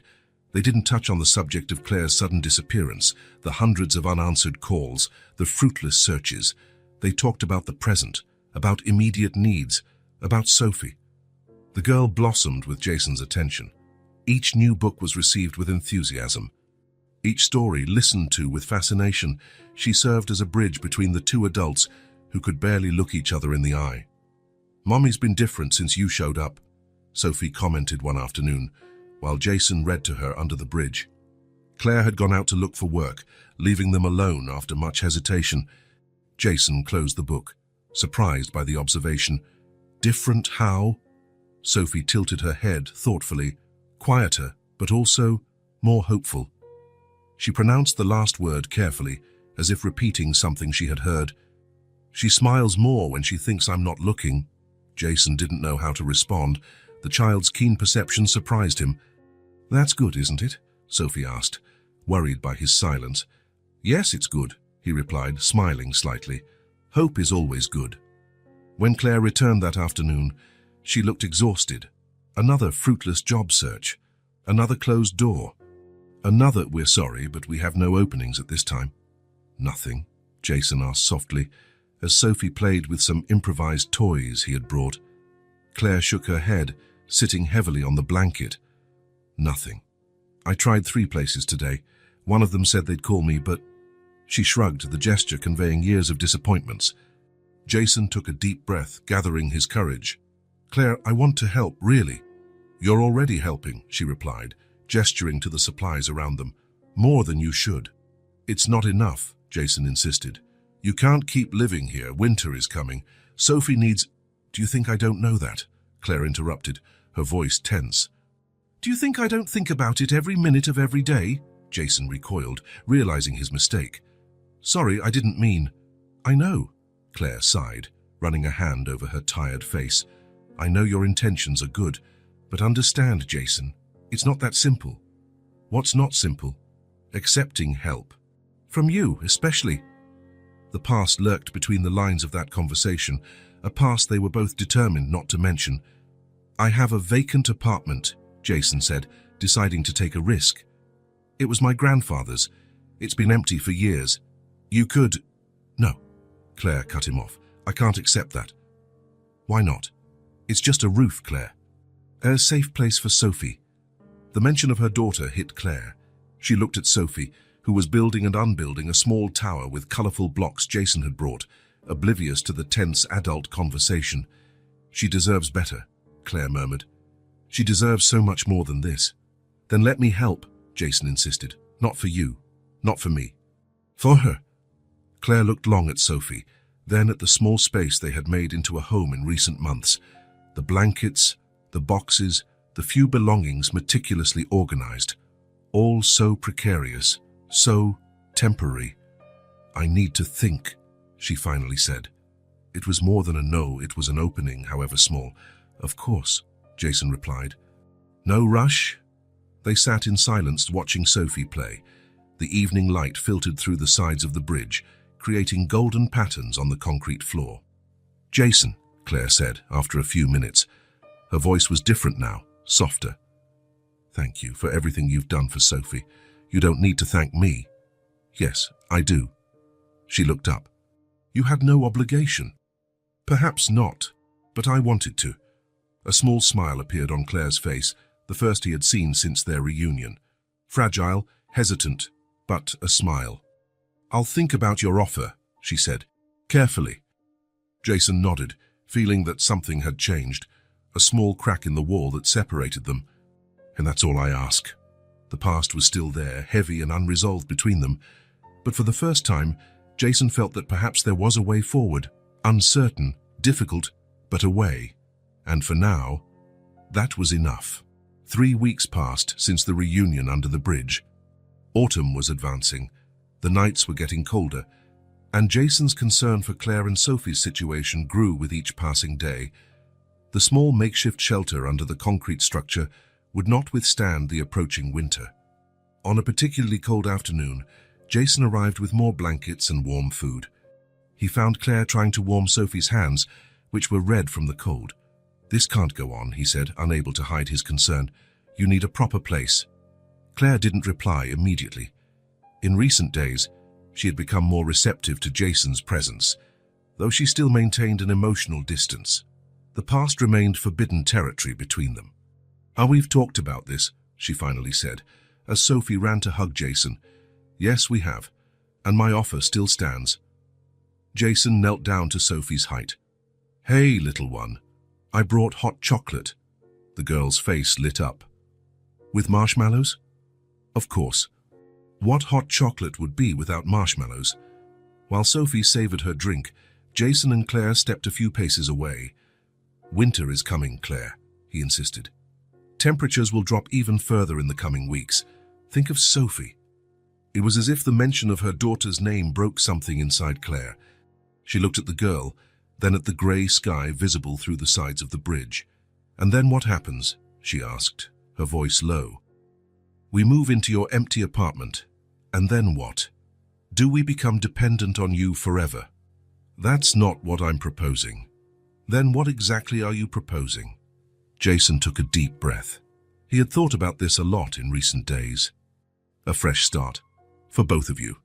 They didn't touch on the subject of Claire's sudden disappearance, the hundreds of unanswered calls, the fruitless searches. They talked about the present, about immediate needs, about Sophie. The girl blossomed with Jason's attention. Each new book was received with enthusiasm. Each story listened to with fascination. She served as a bridge between the two adults who could barely look each other in the eye. "Mommy's been different since you showed up," Sophie commented one afternoon, while Jason read to her under the bridge. Claire had gone out to look for work, leaving them alone after much hesitation. Jason closed the book, surprised by the observation. "Different how?" Sophie tilted her head thoughtfully, quieter, but also more hopeful. She pronounced the last word carefully, as if repeating something she had heard. "She smiles more when she thinks I'm not looking." Jason didn't know how to respond. The child's keen perception surprised him. "That's good, isn't it?" Sophie asked, worried by his silence. "Yes, it's good," he replied, smiling slightly. "Hope is always good." When Claire returned that afternoon, she looked exhausted. Another fruitless job search. Another closed door. Another, "We're sorry, but we have no openings at this time." "Nothing?" Jason asked softly, as Sophie played with some improvised toys he had brought. Claire shook her head, sitting heavily on the blanket. "Nothing. I tried 3 places today. One of them said they'd call me, but..." She shrugged, the gesture conveying years of disappointments. Jason took a deep breath, gathering his courage. "Claire, I want to help, really." "You're already helping," she replied, gesturing to the supplies around them. "More than you should." "It's not enough," Jason insisted. "You can't keep living here. Winter is coming. Sophie needs..." "Do you think I don't know that?" Claire interrupted, her voice tense. "Do you think I don't think about it every minute of every day?" Jason recoiled, realizing his mistake. "Sorry, I didn't mean..." "I know," Claire sighed, running a hand over her tired face. "I know your intentions are good, but understand, Jason, it's not that simple." "What's not simple?" "Accepting help. From you, especially." The past lurked between the lines of that conversation, a past they were both determined not to mention. "I have a vacant apartment," Jason said, deciding to take a risk. "It was my grandfather's. It's been empty for years. You could..." "No," Claire cut him off. "I can't accept that." "Why not?" "It's just a roof, Claire. A safe place for Sophie." The mention of her daughter hit Claire. She looked at Sophie, who was building and unbuilding a small tower with colorful blocks Jason had brought, oblivious to the tense adult conversation. "She deserves better," Claire murmured. "She deserves so much more than this." "Then let me help," Jason insisted. "Not for you. Not for me. For her." Claire looked long at Sophie, then at the small space they had made into a home in recent months. The blankets, the boxes, the few belongings meticulously organized. All so precarious, so temporary. "I need to think," she finally said. It was more than a no, it was an opening, however small. "Of course," Jason replied. "No rush?" They sat in silence watching Sophie play. The evening light filtered through the sides of the bridge, creating golden patterns on the concrete floor. "Jason," Claire said after a few minutes. Her voice was different now, softer. "Thank you for everything you've done for Sophie. You don't need to thank me." "Yes, I do." She looked up. "You had no obligation." "Perhaps not, but I wanted to." A small smile appeared on Claire's face, the first he had seen since their reunion. Fragile, hesitant, but a smile. "I'll think about your offer," she said, carefully. Jason nodded, feeling that something had changed, a small crack in the wall that separated them. "And that's all I ask." The past was still there, heavy and unresolved between them, but for the first time, Jason felt that perhaps there was a way forward, uncertain, difficult, but a way. And for now, that was enough. 3 weeks passed since the reunion under the bridge. Autumn was advancing. The nights were getting colder, and Jason's concern for Claire and Sophie's situation grew with each passing day. The small makeshift shelter under the concrete structure would not withstand the approaching winter. On a particularly cold afternoon, Jason arrived with more blankets and warm food. He found Claire trying to warm Sophie's hands, which were red from the cold. "This can't go on," he said, unable to hide his concern. "You need a proper place." Claire didn't reply immediately. In recent days, she had become more receptive to Jason's presence, though she still maintained an emotional distance. The past remained forbidden territory between them. "We've talked about this," she finally said, as Sophie ran to hug Jason. "Yes, we have, and my offer still stands." Jason knelt down to Sophie's height. "Hey, little one, I brought hot chocolate." The girl's face lit up. "With marshmallows?" "Of course. What hot chocolate would be without marshmallows?" While Sophie savored her drink, Jason and Claire stepped a few paces away. "Winter is coming, Claire," he insisted. "Temperatures will drop even further in the coming weeks. Think of Sophie." It was as if the mention of her daughter's name broke something inside Claire. She looked at the girl, then at the grey sky visible through the sides of the bridge. "And then what happens?" she asked, her voice low. "We move into your empty apartment. And then what? Do we become dependent on you forever?" "That's not what I'm proposing." "Then what exactly are you proposing?" Jason took a deep breath. He had thought about this a lot in recent days. "A fresh start. For both of you."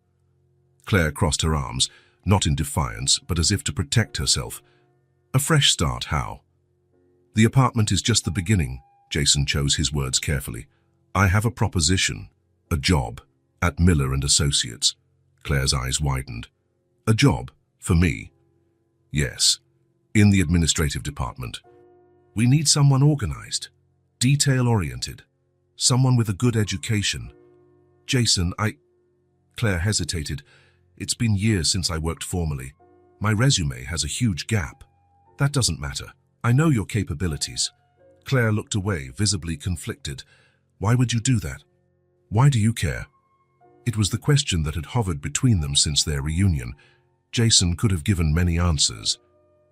Claire crossed her arms, not in defiance, but as if to protect herself. "A fresh start, how?" "The apartment is just the beginning," Jason chose his words carefully. "I have a proposition, a job, at Miller and Associates." Claire's eyes widened. "A job? For me?" "Yes, in the administrative department. We need someone organized, detail-oriented, someone with a good education." "Jason, Claire hesitated. "It's been years since I worked formally. My resume has a huge gap." "That doesn't matter. I know your capabilities." Claire looked away, visibly conflicted. "Why would you do that? Why do you care?" It was the question that had hovered between them since their reunion. Jason could have given many answers.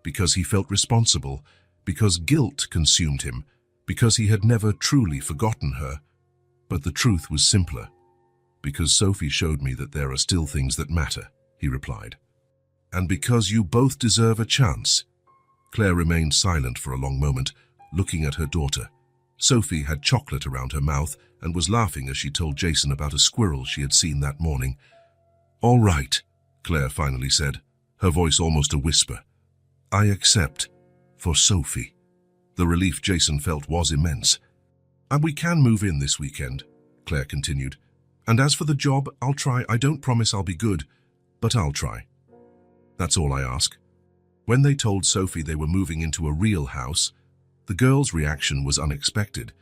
Because he felt responsible, because guilt consumed him, because he had never truly forgotten her. But the truth was simpler. "Because Sophie showed me that there are still things that matter," he replied. "And because you both deserve a chance." Claire remained silent for a long moment, looking at her daughter. Sophie had chocolate around her mouth and was laughing as she told Jason about a squirrel she had seen that morning. "All right," Claire finally said, her voice almost a whisper. "I accept. For Sophie." The relief Jason felt was immense. "And we can move in this weekend," Claire continued. "And as for the job, I'll try. I don't promise I'll be good, but I'll try. That's all I ask." When they told Sophie they were moving into a real house, the girl's reaction was unexpected.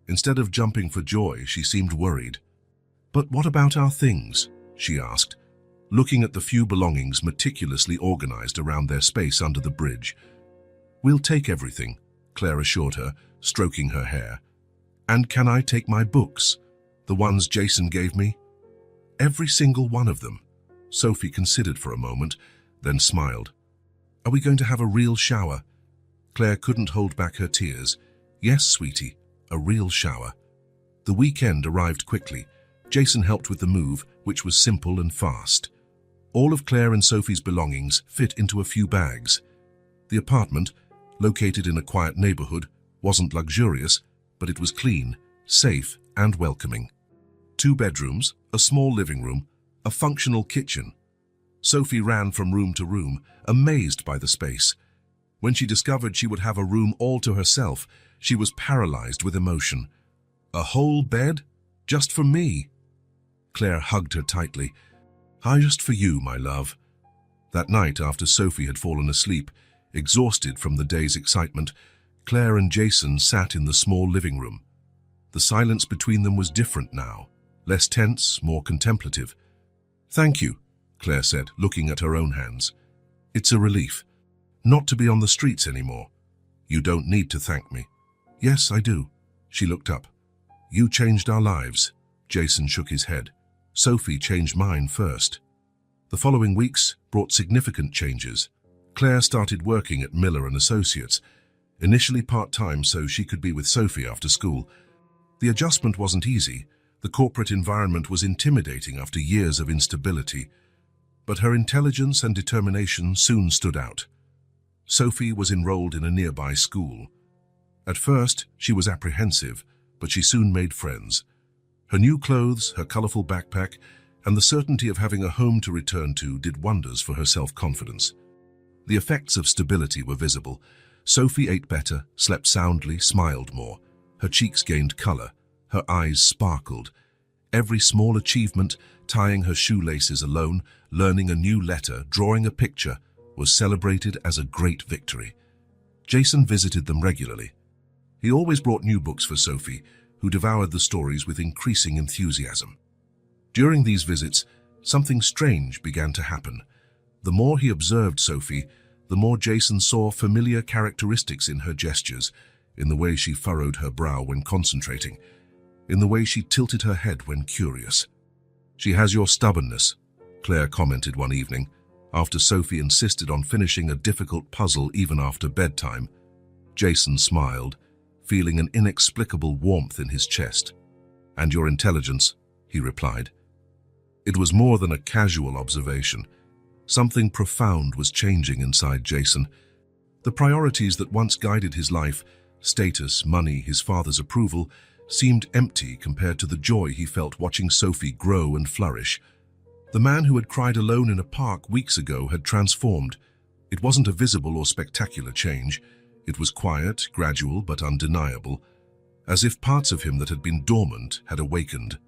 Instead of jumping for joy, she seemed worried. "But what about our things?" she asked, looking at the few belongings meticulously organized around their space under the bridge. "We'll take everything," Claire assured her, stroking her hair. "And can I take my books? The ones Jason gave me?" "Every single one of them." Sophie considered for a moment, then smiled. "Are we going to have a real shower?" Claire couldn't hold back her tears. "Yes, sweetie, a real shower." The weekend arrived quickly. Jason helped with the move, which was simple and fast. All of Claire and Sophie's belongings fit into a few bags. The apartment, located in a quiet neighborhood, wasn't luxurious, but it was clean, safe, and welcoming. 2 bedrooms, a small living room, a functional kitchen. Sophie ran from room to room, amazed by the space. When she discovered she would have a room all to herself, she was paralyzed with emotion. "A whole bed? Just for me?" Claire hugged her tightly. "Just for you, my love." That night, after Sophie had fallen asleep, exhausted from the day's excitement, Claire and Jason sat in the small living room. The silence between them was different now, less tense, more contemplative. "Thank you," Claire said, looking at her own hands. "It's a relief. Not to be on the streets anymore." "You don't need to thank me." "Yes, I do." She looked up. "You changed our lives." Jason shook his head. Sophie changed mine first. The following weeks brought significant changes. Claire started working at Miller and Associates, initially part-time so she could be with Sophie after school. The adjustment wasn't easy. The corporate environment was intimidating after years of instability, but her intelligence and determination soon stood out. Sophie was enrolled in a nearby school. At first, she was apprehensive, but she soon made friends. Her new clothes, her colorful backpack, and the certainty of having a home to return to did wonders for her self-confidence. The effects of stability were visible. Sophie ate better, slept soundly, smiled more. Her cheeks gained color, her eyes sparkled. Every small achievement, tying her shoelaces alone, learning a new letter, drawing a picture, was celebrated as a great victory. Jason visited them regularly. He always brought new books for Sophie, who devoured the stories with increasing enthusiasm. During these visits, something strange began to happen. The more he observed Sophie, the more Jason saw familiar characteristics in her gestures, in the way she furrowed her brow when concentrating, in the way she tilted her head when curious. "She has your stubbornness," Claire commented one evening, after Sophie insisted on finishing a difficult puzzle even after bedtime. Jason smiled, feeling an inexplicable warmth in his chest. "And your intelligence," he replied. It was more than a casual observation. Something profound was changing inside Jason. The priorities that once guided his life, status, money, his father's approval, seemed empty compared to the joy he felt watching Sophie grow and flourish. The man who had cried alone in a park weeks ago had transformed. It wasn't a visible or spectacular change. It was quiet, gradual, but undeniable, as if parts of him that had been dormant had awakened.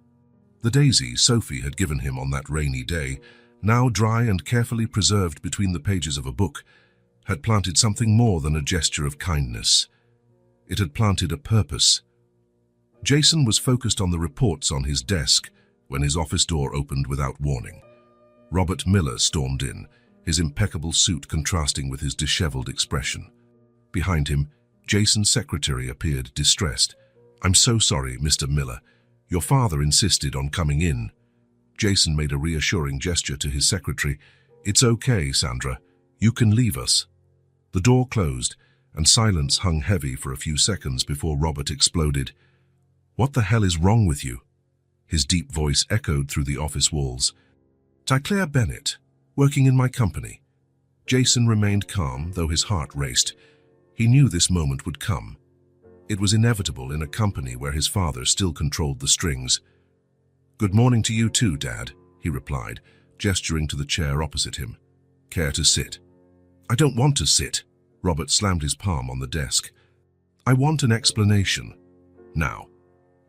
The daisy Sophie had given him on that rainy day, now dry and carefully preserved between the pages of a book, had planted something more than a gesture of kindness. It had planted a purpose. Jason was focused on the reports on his desk when his office door opened without warning. Robert Miller stormed in, his impeccable suit contrasting with his disheveled expression. Behind him, Jason's secretary appeared distressed. "I'm so sorry, Mr. Miller. Your father insisted on coming in." Jason made a reassuring gesture to his secretary. "It's okay, Sandra. You can leave us." The door closed, and silence hung heavy for a few seconds before Robert exploded. "What the hell is wrong with you?" His deep voice echoed through the office walls. "Claire Bennett, working in my company." Jason remained calm, though his heart raced. He knew this moment would come. It was inevitable in a company where his father still controlled the strings. "Good morning to you too, Dad," he replied, gesturing to the chair opposite him. "Care to sit?" "I don't want to sit." Robert slammed his palm on the desk. "I want an explanation. Now."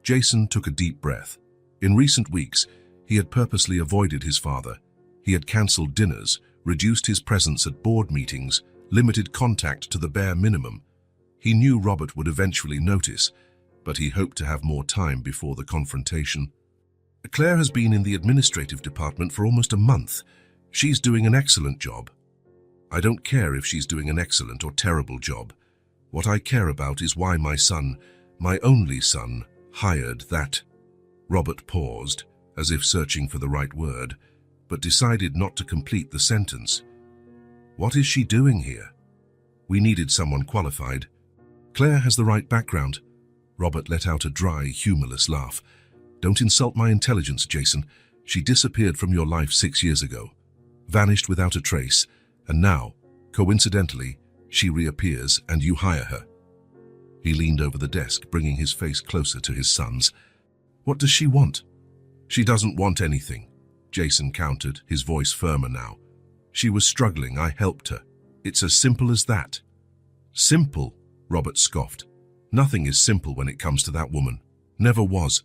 Jason took a deep breath. In recent weeks, he had purposely avoided his father. He had cancelled dinners, reduced his presence at board meetings, limited contact to the bare minimum. He knew Robert would eventually notice, but he hoped to have more time before the confrontation. "Claire has been in the administrative department for almost a month. She's doing an excellent job." "I don't care if she's doing an excellent or terrible job. What I care about is why my son, my only son, hired that." Robert paused, as if searching for the right word, but decided not to complete the sentence. "What is she doing here?" "We needed someone qualified." "Claire has the right background." Robert let out a dry, humorless laugh. "Don't insult my intelligence, Jason. She disappeared from your life 6 years ago, vanished without a trace, and now, coincidentally, she reappears and you hire her." He leaned over the desk, bringing his face closer to his son's. "What does she want?" "She doesn't want anything," Jason countered, his voice firmer now. "She was struggling, I helped her. It's as simple as that." "Simple?" Robert scoffed. "Nothing is simple when it comes to that woman. Never was."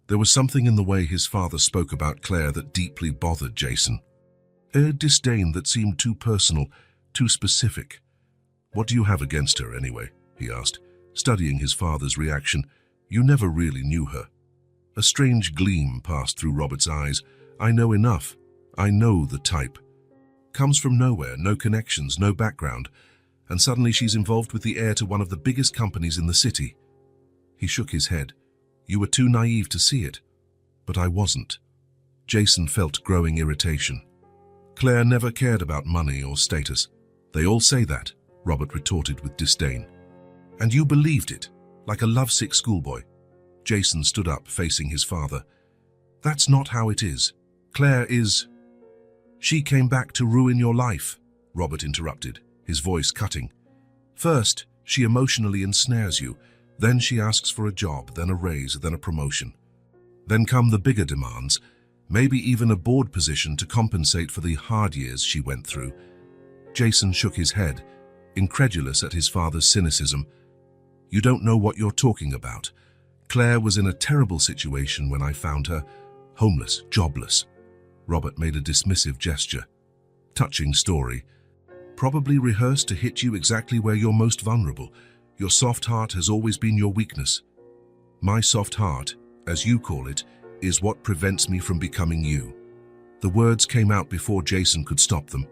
There was something in the way his father spoke about Claire that deeply bothered Jason. A disdain that seemed too personal, too specific. "What do you have against her, anyway?" he asked, studying his father's reaction. "You never really knew her." A strange gleam passed through Robert's eyes. "I know enough. I know the type. Comes from nowhere, no connections, no background, and suddenly she's involved with the heir to one of the biggest companies in the city." He shook his head. "You were too naive to see it." "But I wasn't." Jason felt growing irritation. Claire never cared about money or status. They all say that, Robert retorted with disdain. And you believed it, like a lovesick schoolboy. Jason stood up, facing his father. That's not how it is. Claire is... She came back to ruin your life, Robert interrupted, his voice cutting. First, she emotionally ensnares you. Then she asks for a job, then a raise, then a promotion. Then come the bigger demands, maybe even a board position to compensate for the hard years she went through. Jason shook his head, incredulous at his father's cynicism. You don't know what you're talking about. Claire was in a terrible situation when I found her, homeless, jobless. Robert made a dismissive gesture. Touching story. Probably rehearsed to hit you exactly where you're most vulnerable. Your soft heart has always been your weakness. My soft heart, as you call it, is what prevents me from becoming you. The words came out before Jason could stop them.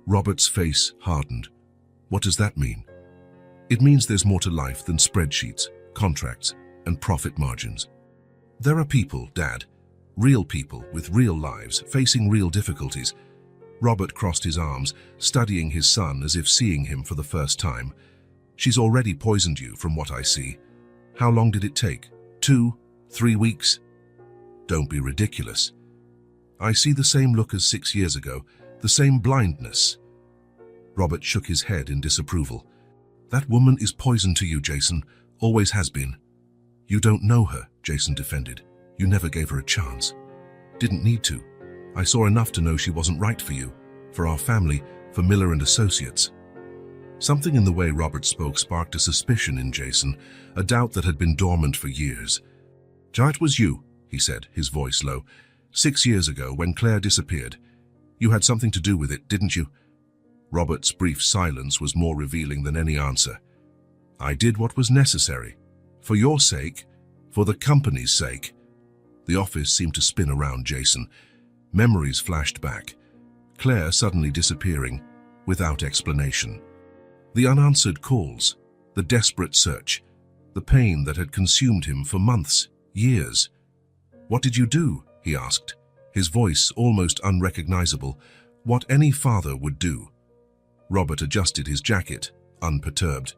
Robert's face hardened. What does that mean? It means there's more to life than spreadsheets, contracts, and profit margins. There are people, Dad, real people with real lives, facing real difficulties. Robert crossed his arms, studying his son as if seeing him for the first time. She's already poisoned you, from what I see. How long did it take? 2, 3 weeks? Don't be ridiculous. I see the same look as 6 years ago, the same blindness. Robert shook his head in disapproval. That woman is poison to you, Jason, always has been. You don't know her, Jason defended. You never gave her a chance. Didn't need to. I saw enough to know she wasn't right for you, for our family, for Miller and Associates. Something in the way Robert spoke sparked a suspicion in Jason, a doubt that had been dormant for years. It was you, he said, his voice low. 6 years ago, when Claire disappeared. You had something to do with it, didn't you? Robert's brief silence was more revealing than any answer. I did what was necessary. For your sake, for the company's sake. The office seemed to spin around Jason. Memories flashed back. Claire suddenly disappearing, without explanation. The unanswered calls, the desperate search, the pain that had consumed him for months, years. What did you do? He asked, his voice almost unrecognizable. What any father would do. Robert adjusted his jacket, unperturbed.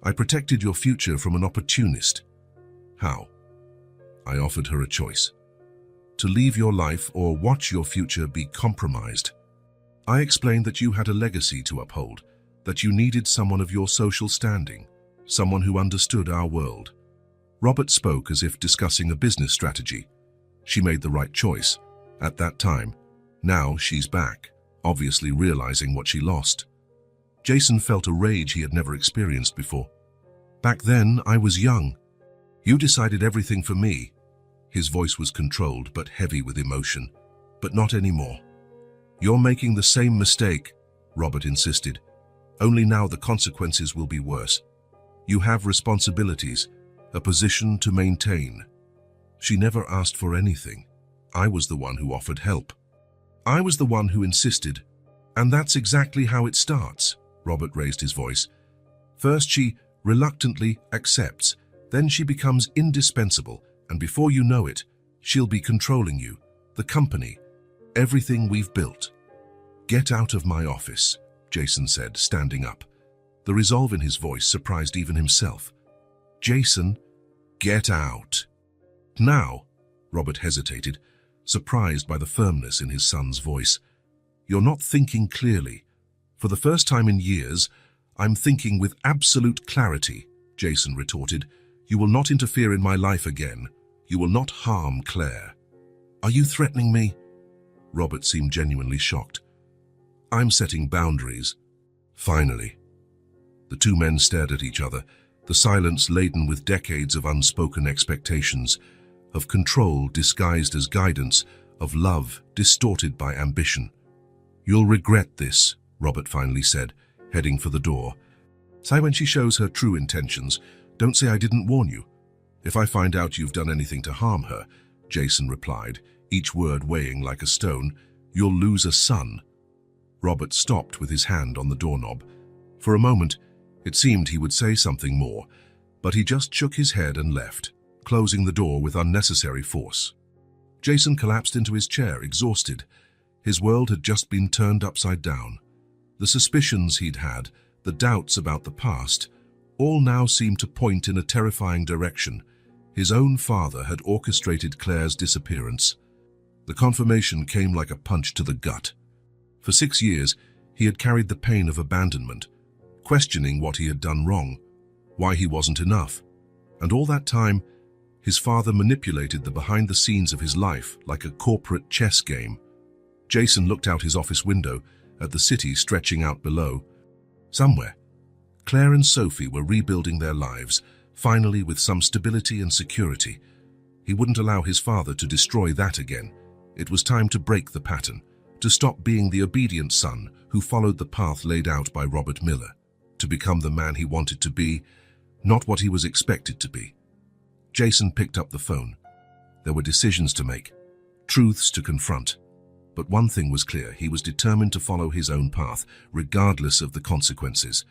I protected your future from an opportunist. How? I offered her a choice. To leave your life or watch your future be compromised. I explained that you had a legacy to uphold, that you needed someone of your social standing, someone who understood our world. Robert spoke as if discussing a business strategy. She made the right choice, at that time. Now she's back, obviously realizing what she lost. Jason felt a rage he had never experienced before. Back then, I was young. You decided everything for me. His voice was controlled but heavy with emotion. But not anymore. You're making the same mistake, Robert insisted. Only now the consequences will be worse. You have responsibilities, a position to maintain. She never asked for anything. I was the one who offered help. I was the one who insisted. And that's exactly how it starts, Robert raised his voice. First she reluctantly accepts, then she becomes indispensable, and before you know it, she'll be controlling you, the company, everything we've built. Get out of my office, Jason said, standing up. The resolve in his voice surprised even himself. Jason, get out. Now, Robert hesitated, surprised by the firmness in his son's voice. You're not thinking clearly. For the first time in years, I'm thinking with absolute clarity, Jason retorted. You will not interfere in my life again. You will not harm Claire. Are you threatening me? Robert seemed genuinely shocked. I'm setting boundaries. Finally. The two men stared at each other, the silence laden with decades of unspoken expectations, of control disguised as guidance, of love distorted by ambition. You'll regret this, Robert finally said, heading for the door. Say when she shows her true intentions, don't say I didn't warn you. If I find out you've done anything to harm her, Jason replied, each word weighing like a stone, you'll lose a son. Robert stopped with his hand on the doorknob. For a moment, it seemed he would say something more, but he just shook his head and left, closing the door with unnecessary force. Jason collapsed into his chair, exhausted. His world had just been turned upside down. The suspicions he'd had, the doubts about the past, all now seemed to point in a terrifying direction. His own father had orchestrated Claire's disappearance. The confirmation came like a punch to the gut. For 6 years, he had carried the pain of abandonment, questioning what he had done wrong, why he wasn't enough. And all that time, his father manipulated the behind-the-scenes of his life like a corporate chess game. Jason looked out his office window at the city stretching out below. Somewhere, Claire and Sophie were rebuilding their lives, finally with some stability and security. He wouldn't allow his father to destroy that again. It was time to break the pattern, to stop being the obedient son who followed the path laid out by Robert Miller, to become the man he wanted to be, not what he was expected to be. Jason picked up the phone. There were decisions to make, truths to confront. But one thing was clear: he was determined to follow his own path, regardless of the consequences.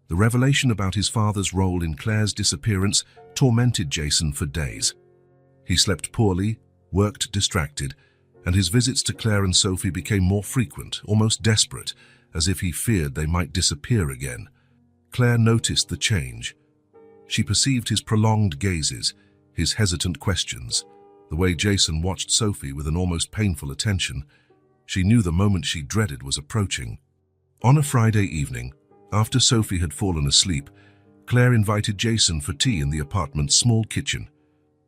The revelation about his father's role in Claire's disappearance tormented Jason for days. He slept poorly, worked distracted, and his visits to Claire and Sophie became more frequent, almost desperate, as if he feared they might disappear again. Claire noticed the change. She perceived his prolonged gazes, his hesitant questions, the way Jason watched Sophie with an almost painful attention. She knew the moment she dreaded was approaching. On a Friday evening, after Sophie had fallen asleep, Claire invited Jason for tea in the apartment's small kitchen.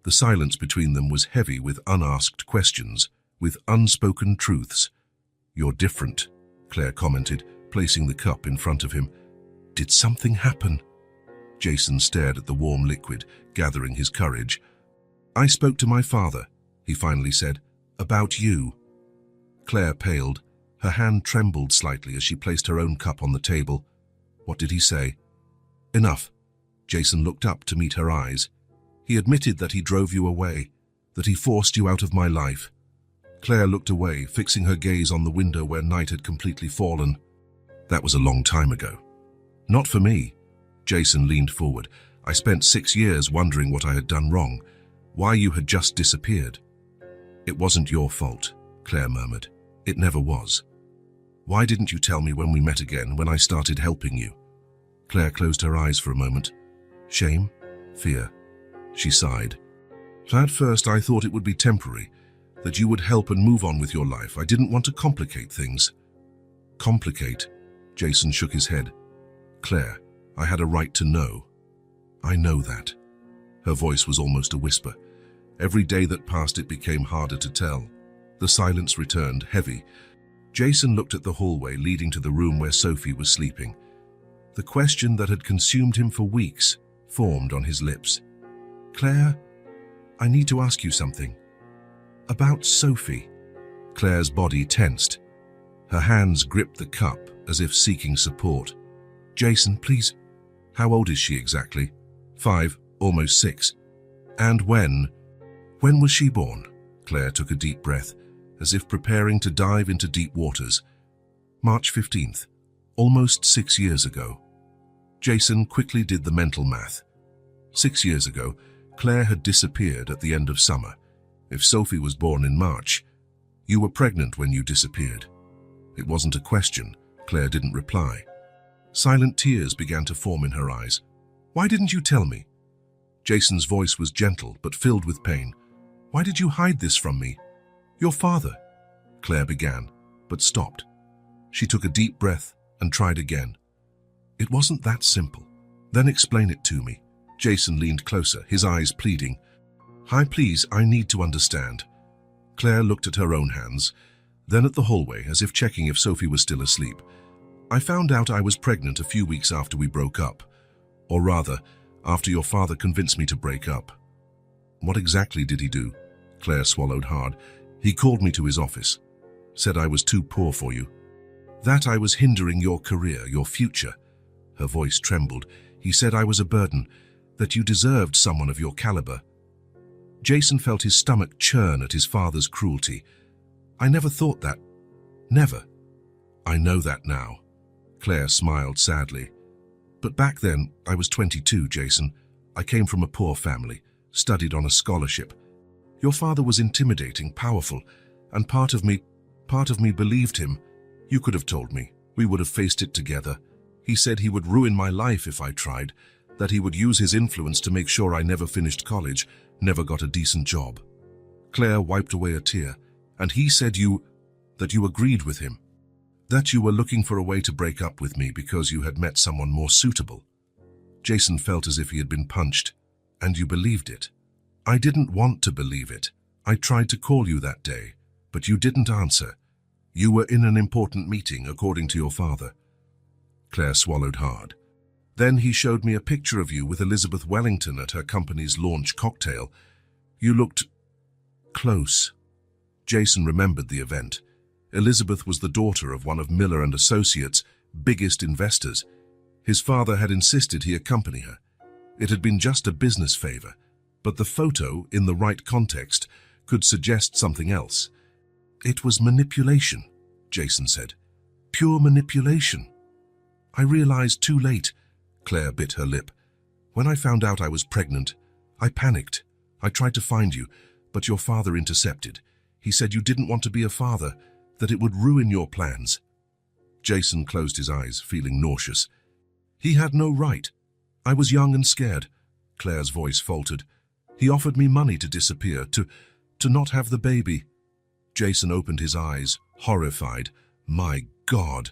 The silence between them was heavy with unasked questions, with unspoken truths. "You're different," Claire commented, placing the cup in front of him. "Did something happen?" Jason stared at the warm liquid, gathering his courage. "I spoke to my father," he finally said, "about you." Claire paled. Her hand trembled slightly as she placed her own cup on the table. "What did he say?" "Enough." Jason looked up to meet her eyes. "He admitted that he drove you away, that he forced you out of my life." Claire looked away, fixing her gaze on the window where night had completely fallen. "That was a long time ago." "Not for me." Jason leaned forward. "I spent 6 years wondering what I had done wrong, why you had just disappeared." "It wasn't your fault," Claire murmured. "It never was. Why didn't you tell me when we met again, when I started helping you?" Claire closed her eyes for a moment. "Shame? Fear?" She sighed. "At first I thought it would be temporary, that you would help and move on with your life. I didn't want to complicate things." "Complicate?" Jason shook his head. "Claire, I had a right to know." "I know that." Her voice was almost a whisper. Every day that passed, it became harder to tell. The silence returned, heavy. Jason looked at the hallway leading to the room where Sophie was sleeping. The question that had consumed him for weeks formed on his lips. "Claire, I need to ask you something. About Sophie." Claire's body tensed. Her hands gripped the cup as if seeking support. "Jason, please." "How old is she exactly?" 5, almost 6. "And when was she born?" Claire took a deep breath, as if preparing to dive into deep waters. "March 15th, almost 6 years ago." Jason quickly did the mental math. 6 years ago, Claire had disappeared at the end of summer. If Sophie was born in March, you were pregnant when you disappeared. It wasn't a question. Claire didn't reply. Silent tears began to form in her eyes. "Why didn't you tell me?" Jason's voice was gentle but filled with pain. "Why did you hide this from me?" "Your father," Claire began, but stopped. She took a deep breath and tried again. "It wasn't that simple." "Then explain it to me." Jason leaned closer, his eyes pleading. "Hi, please, I need to understand." Claire looked at her own hands, then at the hallway as if checking if Sophie was still asleep. "I found out I was pregnant a few weeks after we broke up. Or rather, after your father convinced me to break up." "What exactly did he do?" Claire swallowed hard. "He called me to his office, said I was too poor for you, that I was hindering your career, your future." Her voice trembled. "He said I was a burden, that you deserved someone of your caliber." Jason felt his stomach churn at his father's cruelty. "I never thought that. Never." "I know that now." Claire smiled sadly. "But back then, I was 22, Jason. I came from a poor family, studied on a scholarship. Your father was intimidating, powerful, and part of me believed him. You could have told me. We would have faced it together. He said he would ruin my life if I tried, that he would use his influence to make sure I never finished college, never got a decent job. Claire wiped away a tear. And he said that you agreed with him. That you were looking for a way to break up with me because you had met someone more suitable. Jason felt as if he had been punched. And you believed it. I didn't want to believe it. I tried to call you that day, but you didn't answer. You were in an important meeting, according to your father. Claire swallowed hard. Then he showed me a picture of you with Elizabeth Wellington at her company's launch cocktail. You looked close. Jason remembered the event. Elizabeth was the daughter of one of Miller and Associates' biggest investors. His father had insisted he accompany her. It had been just a business favor, but the photo, in the right context, could suggest something else. It was manipulation, Jason said. Pure manipulation. I realized too late. Claire bit her lip. When I found out I was pregnant, I panicked. I tried to find you, but your father intercepted. He said you didn't want to be a father, that it would ruin your plans. Jason closed his eyes, feeling nauseous. He had no right. I was young and scared. Claire's voice faltered. He offered me money to disappear, to not have the baby. Jason opened his eyes, horrified. My God.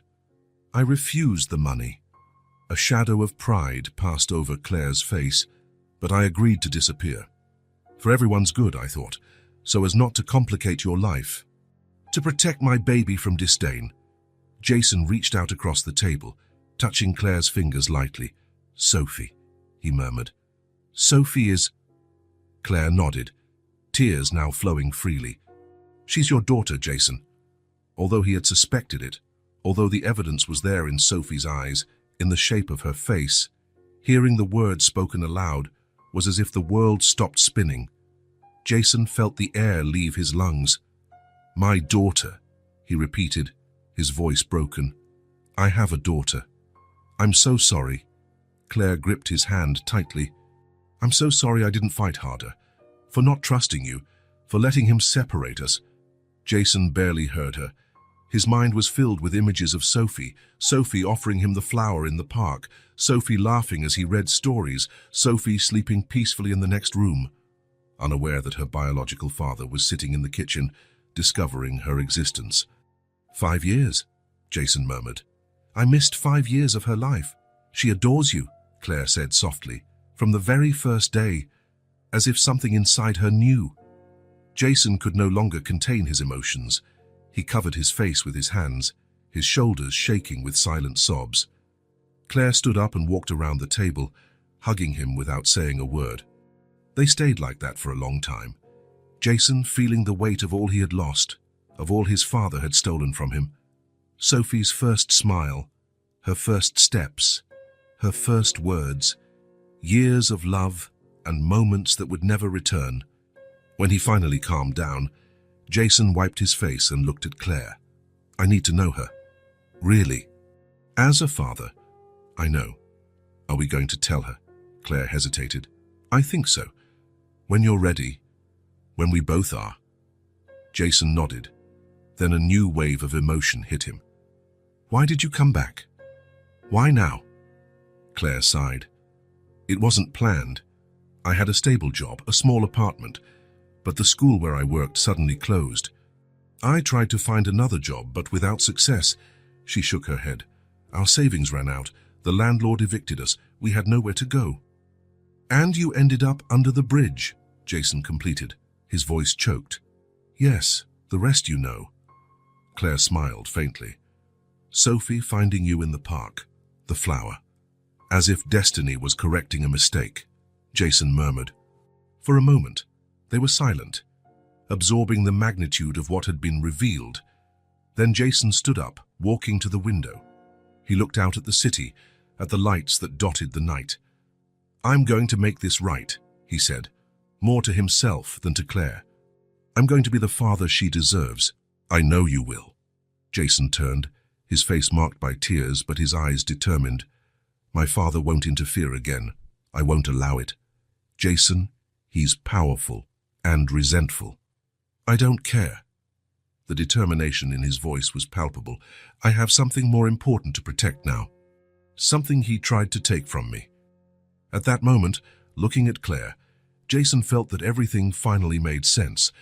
I refused the money. A shadow of pride passed over Claire's face, but I agreed to disappear. For everyone's good, I thought, so as not to complicate your life. To protect my baby from disdain. Jason reached out across the table, touching Claire's fingers lightly. Sophie, he murmured. Sophie is... Claire nodded, tears now flowing freely. She's your daughter, Jason. Although he had suspected it, although the evidence was there in Sophie's eyes, in the shape of her face, hearing the words spoken aloud was as if the world stopped spinning. Jason felt the air leave his lungs. My daughter, he repeated, his voice broken. I have a daughter. I'm so sorry. Claire gripped his hand tightly. I'm so sorry I didn't fight harder. For not trusting you, for letting him separate us. Jason barely heard her. His mind was filled with images of Sophie offering him the flower in the park, Sophie laughing as he read stories, Sophie sleeping peacefully in the next room, unaware that her biological father was sitting in the kitchen, discovering her existence. 5 years, Jason murmured. I missed 5 years of her life. She adores you, Claire said softly, from the very first day, as if something inside her knew. Jason could no longer contain his emotions. He covered his face with his hands, his shoulders shaking with silent sobs. Claire stood up and walked around the table, hugging him without saying a word. They stayed like that for a long time. Jason feeling the weight of all he had lost, of all his father had stolen from him. Sophie's first smile, her first steps, her first words, years of love and moments that would never return. When he finally calmed down, Jason wiped his face and looked at Claire. I need to know her. Really? As a father, I know. Are we going to tell her? Claire hesitated. I think so. When you're ready. When we both are. Jason nodded. Then a new wave of emotion hit him. Why did you come back? Why now? Claire sighed. It wasn't planned. I had a stable job, a small apartment, but the school where I worked suddenly closed. I tried to find another job, but without success. She shook her head. Our savings ran out. The landlord evicted us. We had nowhere to go. And you ended up under the bridge, Jason completed. His voice choked. Yes, the rest you know. Claire smiled faintly. Sophie finding you in the park, the flower. As if destiny was correcting a mistake, Jason murmured. For a moment, they were silent, absorbing the magnitude of what had been revealed. Then Jason stood up, walking to the window. He looked out at the city, at the lights that dotted the night. I'm going to make this right, he said, more to himself than to Claire. I'm going to be the father she deserves. I know you will. Jason turned, his face marked by tears, but his eyes determined. My father won't interfere again. I won't allow it. Jason, he's powerful, and resentful. "I don't care." The determination in his voice was palpable. "I have something more important to protect now. Something he tried to take from me." At that moment, looking at Claire, Jason felt that everything finally made sense.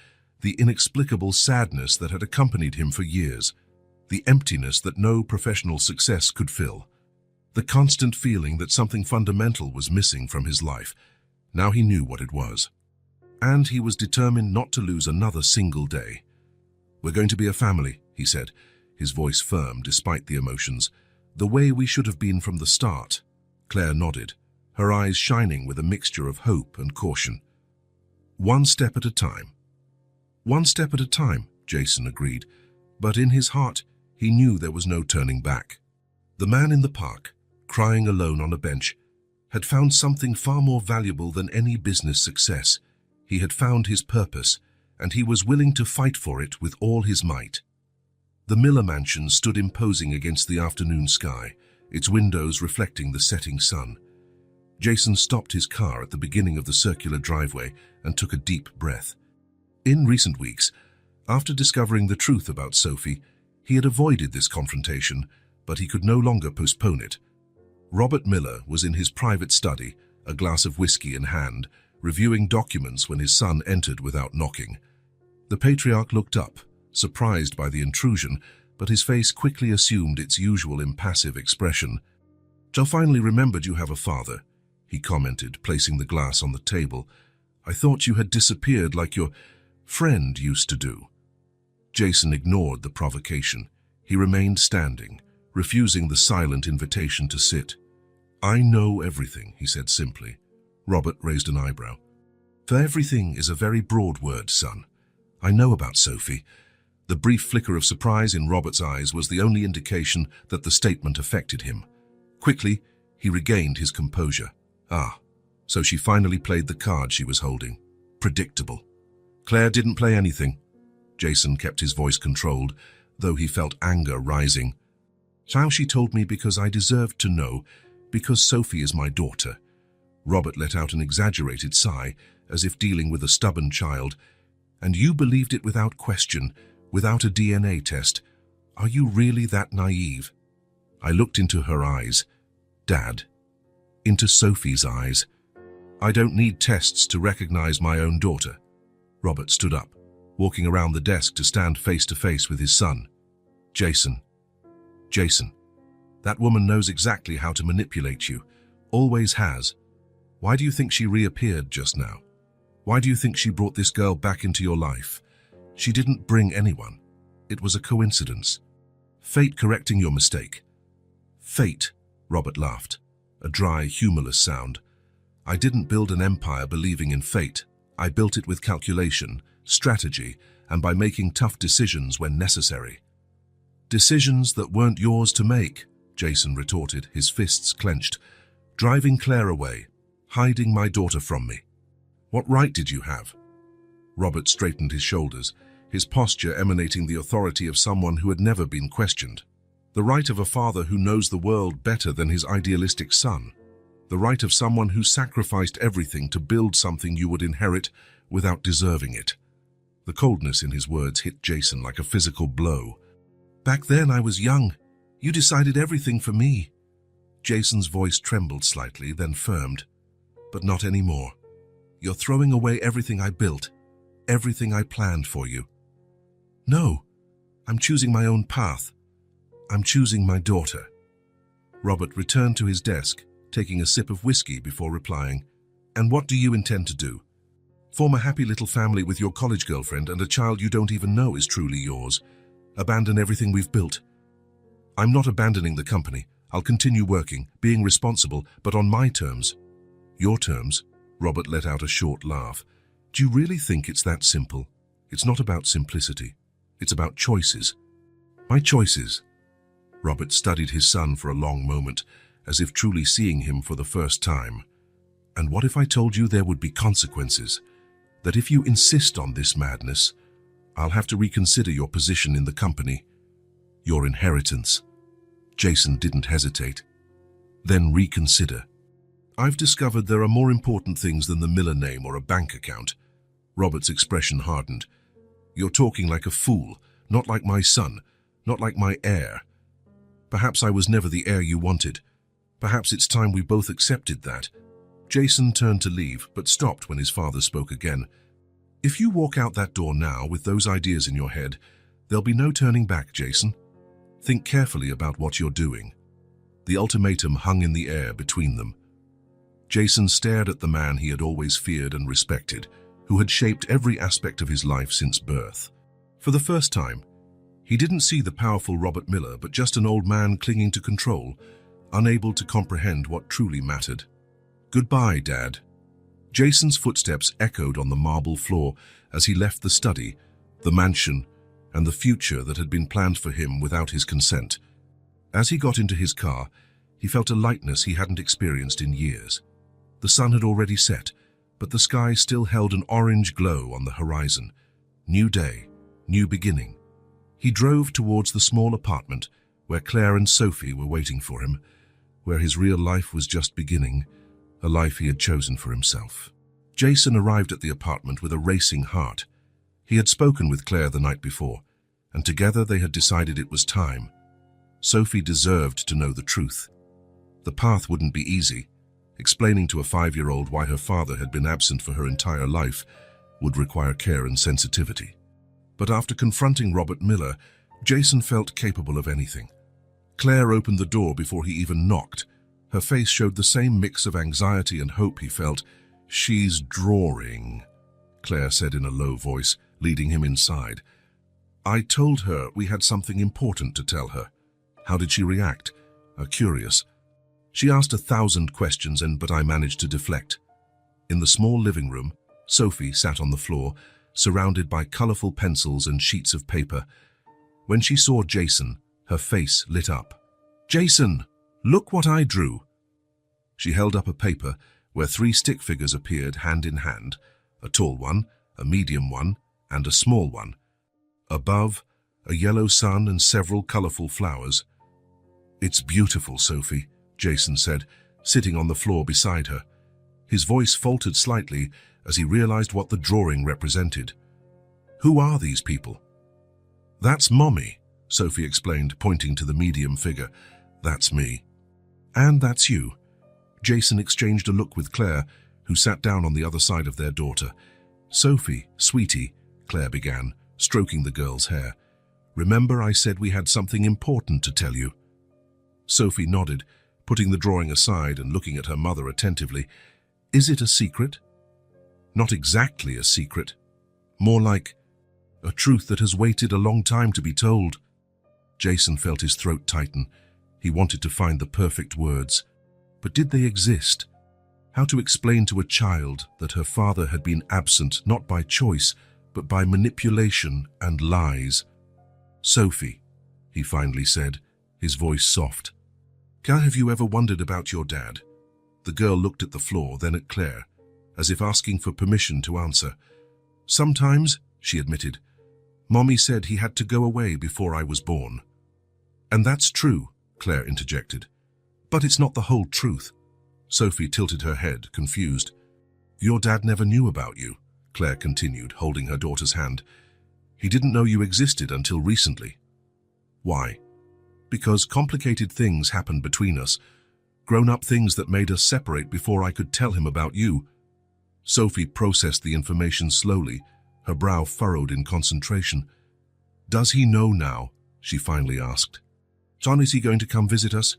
The inexplicable sadness that had accompanied him for years, the emptiness that no professional success could fill, the constant feeling that something fundamental was missing from his life. Now he knew what it was. And he was determined not to lose another single day. "We're going to be a family," he said, his voice firm despite the emotions. "The way we should have been from the start." Claire nodded, her eyes shining with a mixture of hope and caution. "One step at a time." "One step at a time," Jason agreed, but in his heart he knew there was no turning back. The man in the park, crying alone on a bench, had found something far more valuable than any business success. He had found his purpose, and he was willing to fight for it with all his might. The Miller mansion stood imposing against the afternoon sky, its windows reflecting the setting sun. Jason stopped his car at the beginning of the circular driveway and took a deep breath. In recent weeks, after discovering the truth about Sophie, he had avoided this confrontation, but he could no longer postpone it. Robert Miller was in his private study, a glass of whiskey in hand, reviewing documents when his son entered without knocking. The patriarch looked up, surprised by the intrusion, but his face quickly assumed its usual impassive expression. "I finally remembered you have a father," he commented, placing the glass on the table. "I thought you had disappeared like your friend used to do." Jason ignored the provocation. He remained standing, refusing the silent invitation to sit. "I know everything," he said simply. Robert raised an eyebrow. "For everything is a very broad word, son. I know about Sophie." The brief flicker of surprise in Robert's eyes was the only indication that the statement affected him. Quickly, he regained his composure. "Ah, so she finally played the card she was holding. Predictable." "Claire didn't play anything." Jason kept his voice controlled, though he felt anger rising. "How she told me because I deserved to know, because Sophie is my daughter." Robert let out an exaggerated sigh, as if dealing with a stubborn child. "And you believed it without question, without a DNA test. Are you really that naive?" I looked into her eyes. "Dad." Into Sophie's eyes. "I don't need tests to recognize my own daughter." Robert stood up, walking around the desk to stand face to face with his son. Jason, that woman knows exactly how to manipulate you. Always has. Why do you think she reappeared just now? Why do you think she brought this girl back into your life? She didn't bring anyone. It was a coincidence. Fate correcting your mistake." "Fate," Robert laughed, a dry, humorless sound. "I didn't build an empire believing in fate. I built it with calculation, strategy, and by making tough decisions when necessary." "Decisions that weren't yours to make," Jason retorted, his fists clenched. "Driving Claire away, hiding my daughter from me. What right did you have?" Robert straightened his shoulders, his posture emanating the authority of someone who had never been questioned. "The right of a father who knows the world better than his idealistic son. The right of someone who sacrificed everything to build something you would inherit without deserving it." The coldness in his words hit Jason like a physical blow. "Back then I was young. You decided everything for me." Jason's voice trembled slightly, then firmed. "But not anymore. You're throwing away everything I built, everything I planned for you." "No, I'm choosing my own path. I'm choosing my daughter." Robert returned to his desk, taking a sip of whiskey before replying. "And what do you intend to do? Form a happy little family with your college girlfriend and a child you don't even know is truly yours. Abandon everything we've built." "I'm not abandoning the company. I'll continue working, being responsible, but on my terms." "Your terms?" Robert let out a short laugh. "Do you really think it's that simple? It's not about simplicity. It's about choices." "My choices?" Robert studied his son for a long moment, as if truly seeing him for the first time. "And what if I told you there would be consequences? That if you insist on this madness, I'll have to reconsider your position in the company, your inheritance." Jason didn't hesitate. "Then reconsider. I've discovered there are more important things than the Miller name or a bank account." Robert's expression hardened. "You're talking like a fool, not like my son, not like my heir. Perhaps I was never the heir you wanted. Perhaps it's time we both accepted that." Jason turned to leave, but stopped when his father spoke again. "If you walk out that door now with those ideas in your head, there'll be no turning back, Jason. Think carefully about what you're doing." The ultimatum hung in the air between them. Jason stared at the man he had always feared and respected, who had shaped every aspect of his life since birth. For the first time, he didn't see the powerful Robert Miller, but just an old man clinging to control, unable to comprehend what truly mattered. "Goodbye, Dad." Jason's footsteps echoed on the marble floor as he left the study, the mansion, and the future that had been planned for him without his consent. As he got into his car, he felt a lightness he hadn't experienced in years. The sun had already set, but the sky still held an orange glow on the horizon. New day, new beginning. He drove towards the small apartment where Claire and Sophie were waiting for him, where his real life was just beginning, a life he had chosen for himself. Jason arrived at the apartment with a racing heart. He had spoken with Claire the night before, and together they had decided it was time. Sophie deserved to know the truth. The path wouldn't be easy. Explaining to a 5-year-old why her father had been absent for her entire life would require care and sensitivity. But after confronting Robert Miller, Jason felt capable of anything. Claire opened the door before he even knocked. Her face showed the same mix of anxiety and hope he felt. "She's drawing," Claire said in a low voice, leading him inside. "I told her we had something important to tell her." "How did she react?" "Curious. She asked 1,000 questions, but I managed to deflect." In the small living room, Sophie sat on the floor, surrounded by colorful pencils and sheets of paper. When she saw Jason, her face lit up. "Jason, look what I drew." She held up a paper where 3 stick figures appeared hand in hand, a tall one, a medium one, and a small one. Above, a yellow sun and several colorful flowers. "It's beautiful, Sophie," Jason said, sitting on the floor beside her. His voice faltered slightly as he realized what the drawing represented. "Who are these people?" "That's Mommy," Sophie explained, pointing to the medium figure. "That's me." "And that's you." Jason exchanged a look with Claire, who sat down on the other side of their daughter. "Sophie, sweetie," Claire began, stroking the girl's hair. "Remember I said we had something important to tell you?" Sophie nodded, putting the drawing aside and looking at her mother attentively. "Is it a secret?" "Not exactly a secret. More like a truth that has waited a long time to be told." Jason felt his throat tighten. He wanted to find the perfect words. But did they exist? How to explain to a child that her father had been absent not by choice, but by manipulation and lies? "Sophie," he finally said, his voice soft. "Have you ever wondered about your dad?" The girl looked at the floor, then at Claire, as if asking for permission to answer. "Sometimes," she admitted. "Mommy said he had to go away before I was born." "And that's true," Claire interjected. "But it's not the whole truth." Sophie tilted her head, confused. "Your dad never knew about you," Claire continued, holding her daughter's hand. "He didn't know you existed until recently." "Why?" "Because complicated things happened between us, grown-up things that made us separate before I could tell him about you." Sophie processed the information slowly, her brow furrowed in concentration. "Does he know now?" she finally asked. "John, is he going to come visit us?"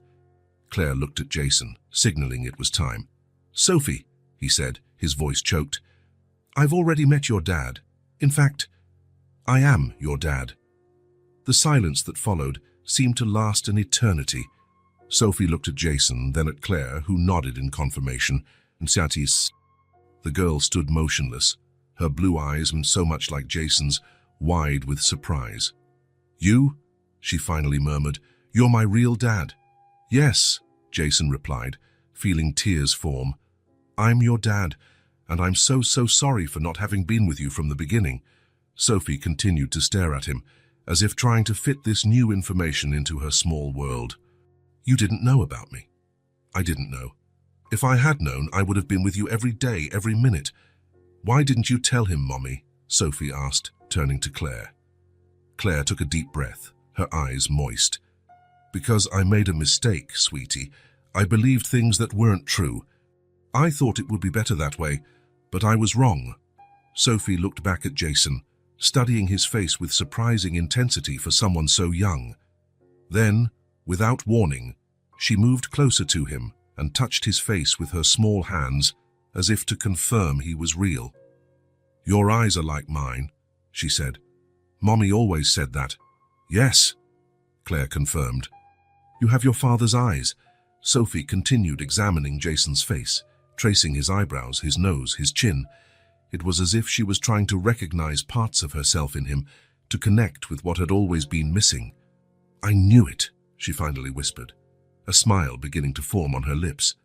Claire looked at Jason, signaling it was time. "Sophie," he said, his voice choked, "I've already met your dad. In fact, I am your dad." The silence that followed seemed to last an eternity. Sophie looked at Jason, then at Claire, who nodded in confirmation, and Satis. The girl stood motionless, her blue eyes, so much like Jason's, wide with surprise. "You?" she finally murmured. "You're my real dad?" "Yes," Jason replied, feeling tears form. "I'm your dad, and I'm so sorry for not having been with you from the beginning." Sophie continued to stare at him, as if trying to fit this new information into her small world. "You didn't know about me." "I didn't know. If I had known, I would have been with you every day, every minute. "Why didn't you tell him, Mommy?" Sophie asked, turning to Claire. Claire took a deep breath, her eyes moist. "Because I made a mistake, sweetie. I believed things that weren't true. I thought it would be better that way, but I was wrong." Sophie looked back at Jason, studying his face with surprising intensity for someone so young. Then, without warning, she moved closer to him and touched his face with her small hands, as if to confirm he was real. "Your eyes are like mine," she said. "Mommy always said that." "Yes," Claire confirmed. "You have your father's eyes." Sophie continued examining Jason's face, tracing his eyebrows, his nose, his chin. It was as if she was trying to recognize parts of herself in him, to connect with what had always been missing. "I knew it," she finally whispered, a smile beginning to form on her lips.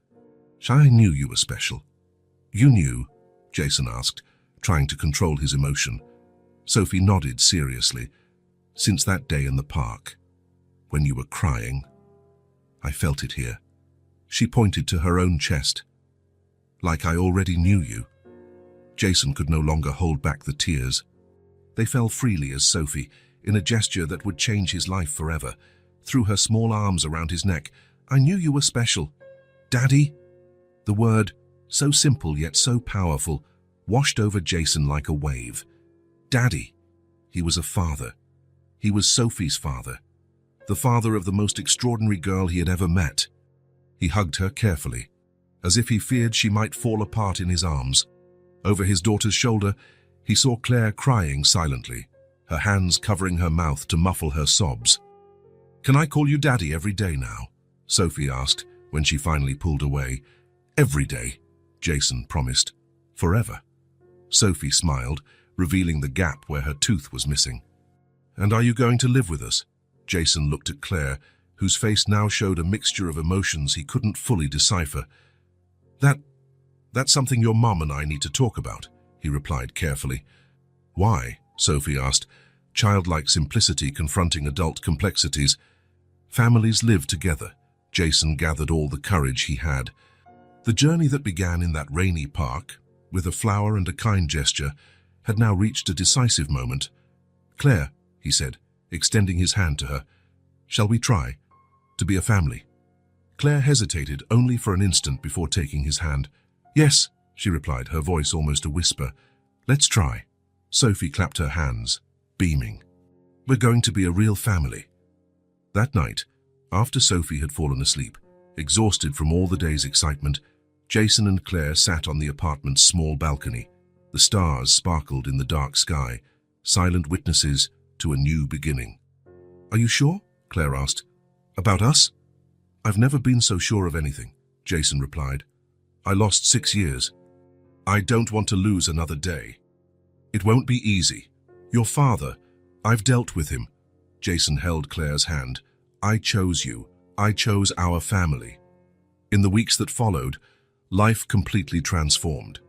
"I knew you were special." "You knew?" Jason asked, trying to control his emotion. Sophie nodded seriously. "Since that day in the park, when you were crying, I felt it here." She pointed to her own chest. "Like I already knew you." Jason could no longer hold back the tears. They fell freely as Sophie, in a gesture that would change his life forever, threw her small arms around his neck. "I knew you were special." "Daddy?" The word, so simple yet so powerful, washed over Jason like a wave. Daddy. He was a father. He was Sophie's father, the father of the most extraordinary girl he had ever met. He hugged her carefully, as if he feared she might fall apart in his arms. Over his daughter's shoulder, he saw Claire crying silently, her hands covering her mouth to muffle her sobs. "Can I call you Daddy every day now?" Sophie asked when she finally pulled away. "Every day," Jason promised. "Forever." Sophie smiled, revealing the gap where her tooth was missing. "And are you going to live with us?" Jason looked at Claire, whose face now showed a mixture of emotions he couldn't fully decipher. That's something your mom and I need to talk about," he replied carefully. "Why?" Sophie asked, childlike simplicity confronting adult complexities. "Families live together." Jason gathered all the courage he had. The journey that began in that rainy park, with a flower and a kind gesture, had now reached a decisive moment. "Claire," he said, extending his hand to her, "shall we try to be a family?" Claire hesitated only for an instant before taking his hand. "Yes," she replied, her voice almost a whisper. "Let's try." Sophie clapped her hands, beaming. "We're going to be a real family." That night, after Sophie had fallen asleep, exhausted from all the day's excitement, Jason and Claire sat on the apartment's small balcony. The stars sparkled in the dark sky, silent witnesses to a new beginning. "Are you sure?" Claire asked. "About us?" "I've never been so sure of anything," Jason replied. "I lost 6 years. I don't want to lose another day. It won't be easy. Your father, I've dealt with him." Jason held Claire's hand. "I chose you. I chose our family." In the weeks that followed, life completely transformed.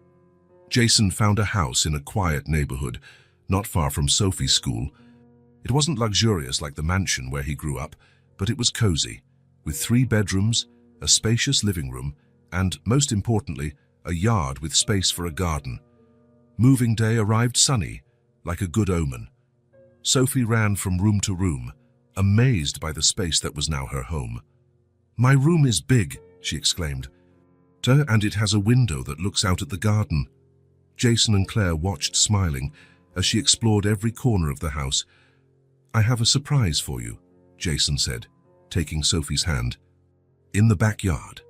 Jason found a house in a quiet neighborhood, not far from Sophie's school. It wasn't luxurious like the mansion where he grew up, but it was cozy, with 3 bedrooms, a spacious living room, and, most importantly, a yard with space for a garden. Moving day arrived sunny, like a good omen. Sophie ran from room to room, amazed by the space that was now her home. "My room is big," she exclaimed, "and it has a window that looks out at the garden." Jason and Claire watched, smiling, as she explored every corner of the house. "I have a surprise for you," Jason said, taking Sophie's hand. "In the backyard."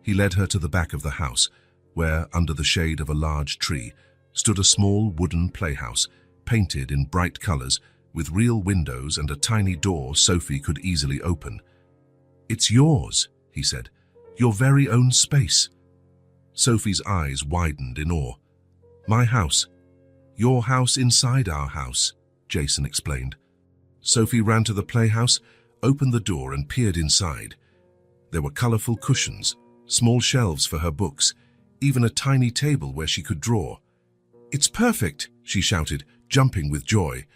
He led her to the back of the house, where, under the shade of a large tree, stood a small wooden playhouse, painted in bright colors, with real windows and a tiny door Sophie could easily open. "It's yours," he said, "your very own space." Sophie's eyes widened in awe. "My house. Your house inside our house," Jason explained. Sophie ran to the playhouse, opened the door and peered inside. There were colorful cushions, small shelves for her books, even a tiny table where she could draw. "It's perfect," she shouted, jumping with joy.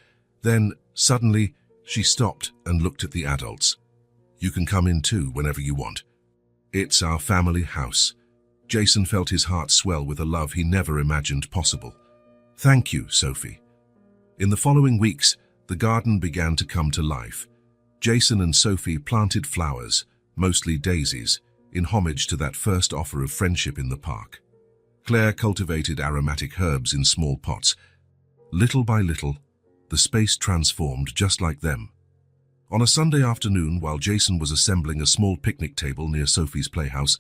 Then, suddenly, she stopped and looked at the adults. "You can come in too whenever you want. It's our family house. Jason felt his heart swell with a love he never imagined possible. "Thank you, Sophie." In the following weeks, the garden began to come to life. Jason and Sophie planted flowers, mostly daisies, in homage to that first offer of friendship in the park. Claire cultivated aromatic herbs in small pots. Little by little, the space transformed just like them. On a Sunday afternoon, while Jason was assembling a small picnic table near Sophie's playhouse,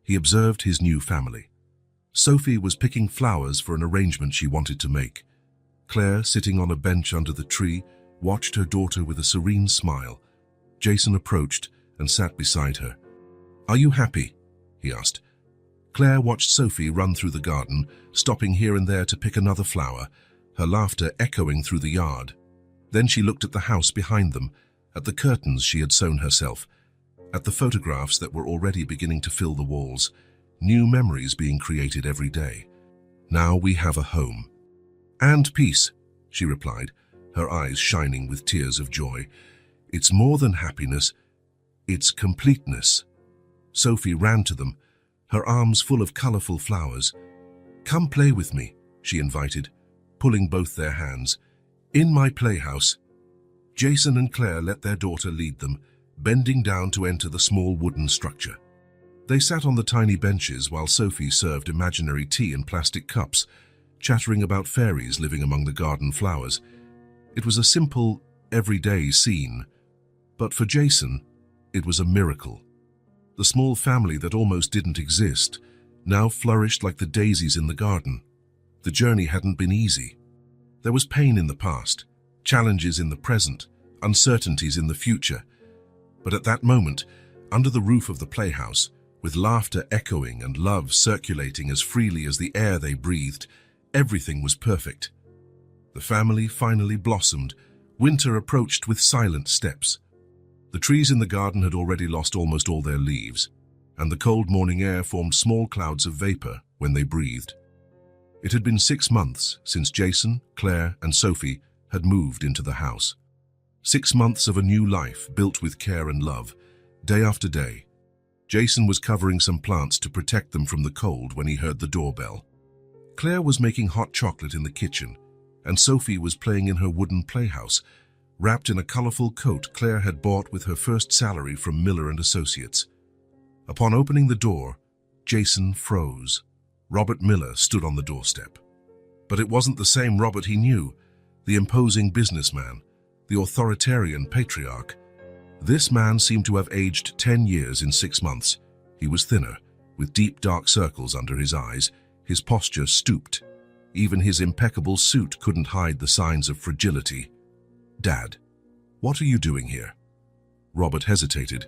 he observed his new family. Sophie was picking flowers for an arrangement she wanted to make. Claire, sitting on a bench under the tree, watched her daughter with a serene smile. Jason approached and sat beside her. "Are you happy?" he asked. Claire watched Sophie run through the garden, stopping here and there to pick another flower, her laughter echoing through the yard. Then she looked at the house behind them, at the curtains she had sewn herself, at the photographs that were already beginning to fill the walls, new memories being created every day. "Now we have a home." "And peace," she replied, her eyes shining with tears of joy. "It's more than happiness, it's completeness." Sophie ran to them, her arms full of colorful flowers. "Come play with me," she invited, pulling both their hands. "In my playhouse." Jason and Claire let their daughter lead them, bending down to enter the small wooden structure. They sat on the tiny benches while Sophie served imaginary tea in plastic cups, chattering about fairies living among the garden flowers. It was a simple, everyday scene, but for Jason, it was a miracle. The small family that almost didn't exist now flourished like the daisies in the garden. The journey hadn't been easy. There was pain in the past, challenges in the present, uncertainties in the future. But at that moment, under the roof of the playhouse, with laughter echoing and love circulating as freely as the air they breathed, everything was perfect. The family finally blossomed. Winter approached with silent steps. The trees in the garden had already lost almost all their leaves, and the cold morning air formed small clouds of vapor when they breathed. It had been 6 months since Jason, Claire, and Sophie had moved into the house. 6 months of a new life built with care and love, day after day. Jason was covering some plants to protect them from the cold when he heard the doorbell. Claire was making hot chocolate in the kitchen, and Sophie was playing in her wooden playhouse, wrapped in a colorful coat Claire had bought with her first salary from Miller and Associates. Upon opening the door, Jason froze. Robert Miller stood on the doorstep. But it wasn't the same Robert he knew, the imposing businessman, the authoritarian patriarch. This man seemed to have aged 10 years in 6 months. He was thinner, with deep dark circles under his eyes, his posture stooped. Even his impeccable suit couldn't hide the signs of fragility. "Dad, what are you doing here?" Robert hesitated,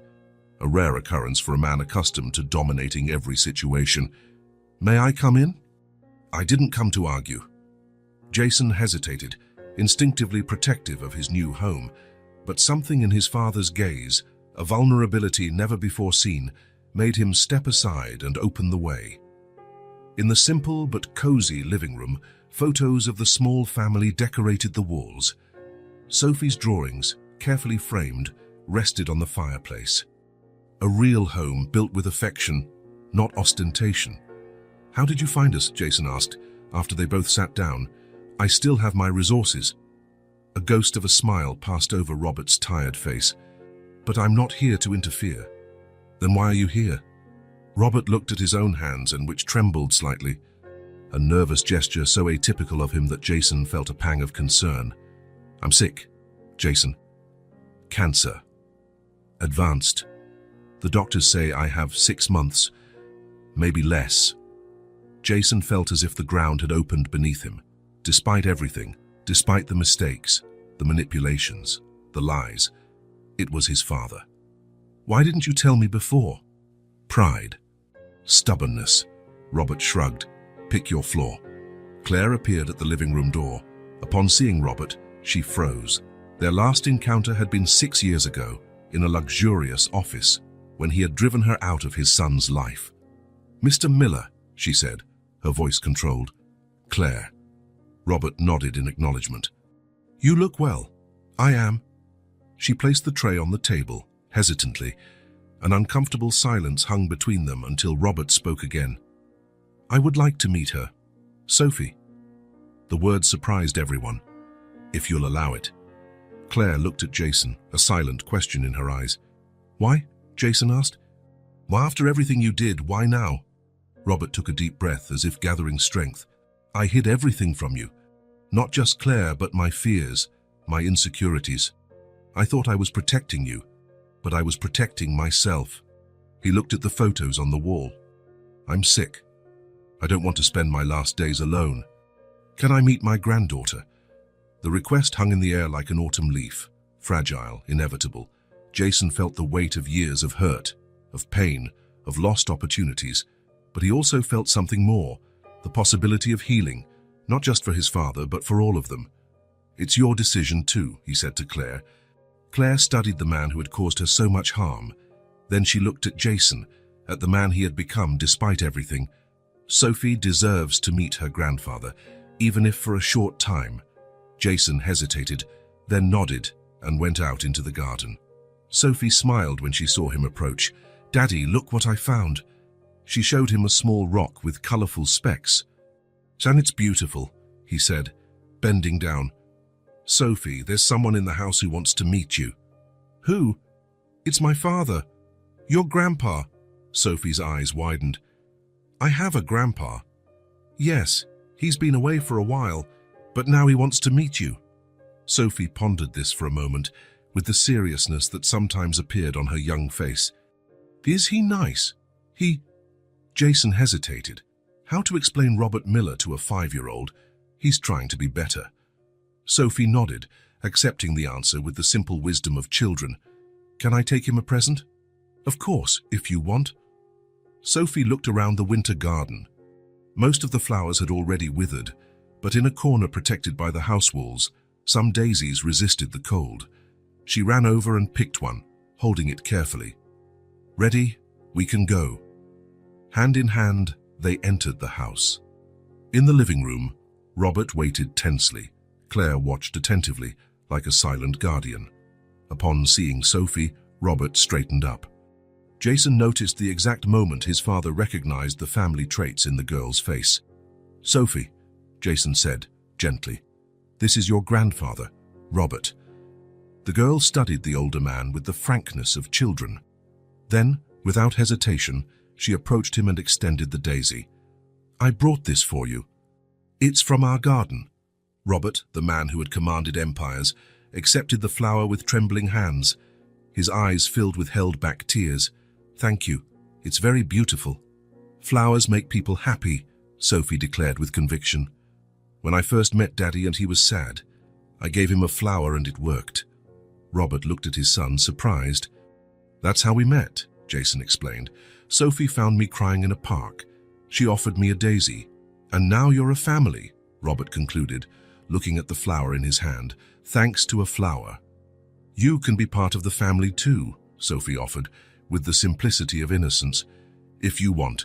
a rare occurrence for a man accustomed to dominating every situation. "May I come in?" "I didn't come to argue." Jason hesitated, instinctively protective of his new home, but something in his father's gaze, a vulnerability never before seen, made him step aside and open the way. In the simple but cozy living room, photos of the small family decorated the walls. Sophie's drawings, carefully framed, rested on the fireplace. A real home built with affection, not ostentation. "How did you find us?" Jason asked, after they both sat down. "I still have my resources." A ghost of a smile passed over Robert's tired face. "But I'm not here to interfere." "Then why are you here?" Robert looked at his own hands, and which trembled slightly, a nervous gesture so atypical of him that Jason felt a pang of concern. "I'm sick, Jason. Cancer. Advanced. The doctors say I have 6 months, maybe less." Jason felt as if the ground had opened beneath him. Despite everything, despite the mistakes, the manipulations, the lies, it was his father. "Why didn't you tell me before?" "Pride. Stubbornness." Robert shrugged. "Pick your flaw." Claire appeared at the living room door. Upon seeing Robert, she froze. Their last encounter had been 6 years ago, in a luxurious office, when he had driven her out of his son's life. "Mr. Miller," she said, her voice controlled. "Claire." Robert nodded in acknowledgement. "You look well." "I am." She placed the tray on the table, hesitantly. An uncomfortable silence hung between them until Robert spoke again. I would like to meet her. Sophie. The word surprised everyone. If you'll allow it. Claire looked at Jason, a silent question in her eyes. Why? Jason asked. Well, after everything you did, why now? Robert took a deep breath as if gathering strength. I hid everything from you. Not just Claire, but my fears, my insecurities. I thought I was protecting you, but I was protecting myself. He looked at the photos on the wall. I'm sick. I don't want to spend my last days alone. Can I meet my granddaughter? The request hung in the air like an autumn leaf, fragile, inevitable. Jason felt the weight of years of hurt, of pain, of lost opportunities, but he also felt something more, the possibility of healing, not just for his father, but for all of them. It's your decision too, he said to Claire. Claire studied the man who had caused her so much harm. Then she looked at Jason, at the man he had become despite everything. Sophie deserves to meet her grandfather, even if for a short time. Jason hesitated, then nodded and went out into the garden. Sophie smiled when she saw him approach. Daddy, look what I found. She showed him a small rock with colorful specks. And it's beautiful, he said, bending down. Sophie, there's someone in the house who wants to meet you. Who? It's my father. Your grandpa. Sophie's eyes widened. I have a grandpa. Yes, he's been away for a while, but now he wants to meet you. Sophie pondered this for a moment, with the seriousness that sometimes appeared on her young face. Is he nice? Jason hesitated. How to explain Robert Miller to a 5-year-old? He's trying to be better. Sophie nodded, accepting the answer with the simple wisdom of children. Can I take him a present? Of course, if you want. Sophie looked around the winter garden. Most of the flowers had already withered, but in a corner protected by the house walls, some daisies resisted the cold. She ran over and picked one, holding it carefully. Ready? We can go. Hand in hand, they entered the house. In the living room, Robert waited tensely. Claire watched attentively, like a silent guardian. Upon seeing Sophie, Robert straightened up. Jason noticed the exact moment his father recognized the family traits in the girl's face. Sophie, Jason said, gently. This is your grandfather, Robert. The girl studied the older man with the frankness of children. Then, without hesitation, she approached him and extended the daisy. I brought this for you. It's from our garden. Robert, the man who had commanded empires, accepted the flower with trembling hands. His eyes filled with held-back tears. Thank you. It's very beautiful. Flowers make people happy, Sophie declared with conviction. When I first met Daddy and he was sad, I gave him a flower and it worked. Robert looked at his son, surprised. That's how we met, Jason explained. Sophie found me crying in a park. She offered me a daisy. And now you're a family, Robert concluded, looking at the flower in his hand. Thanks to a flower. You can be part of the family too, Sophie offered, with the simplicity of innocence. If you want,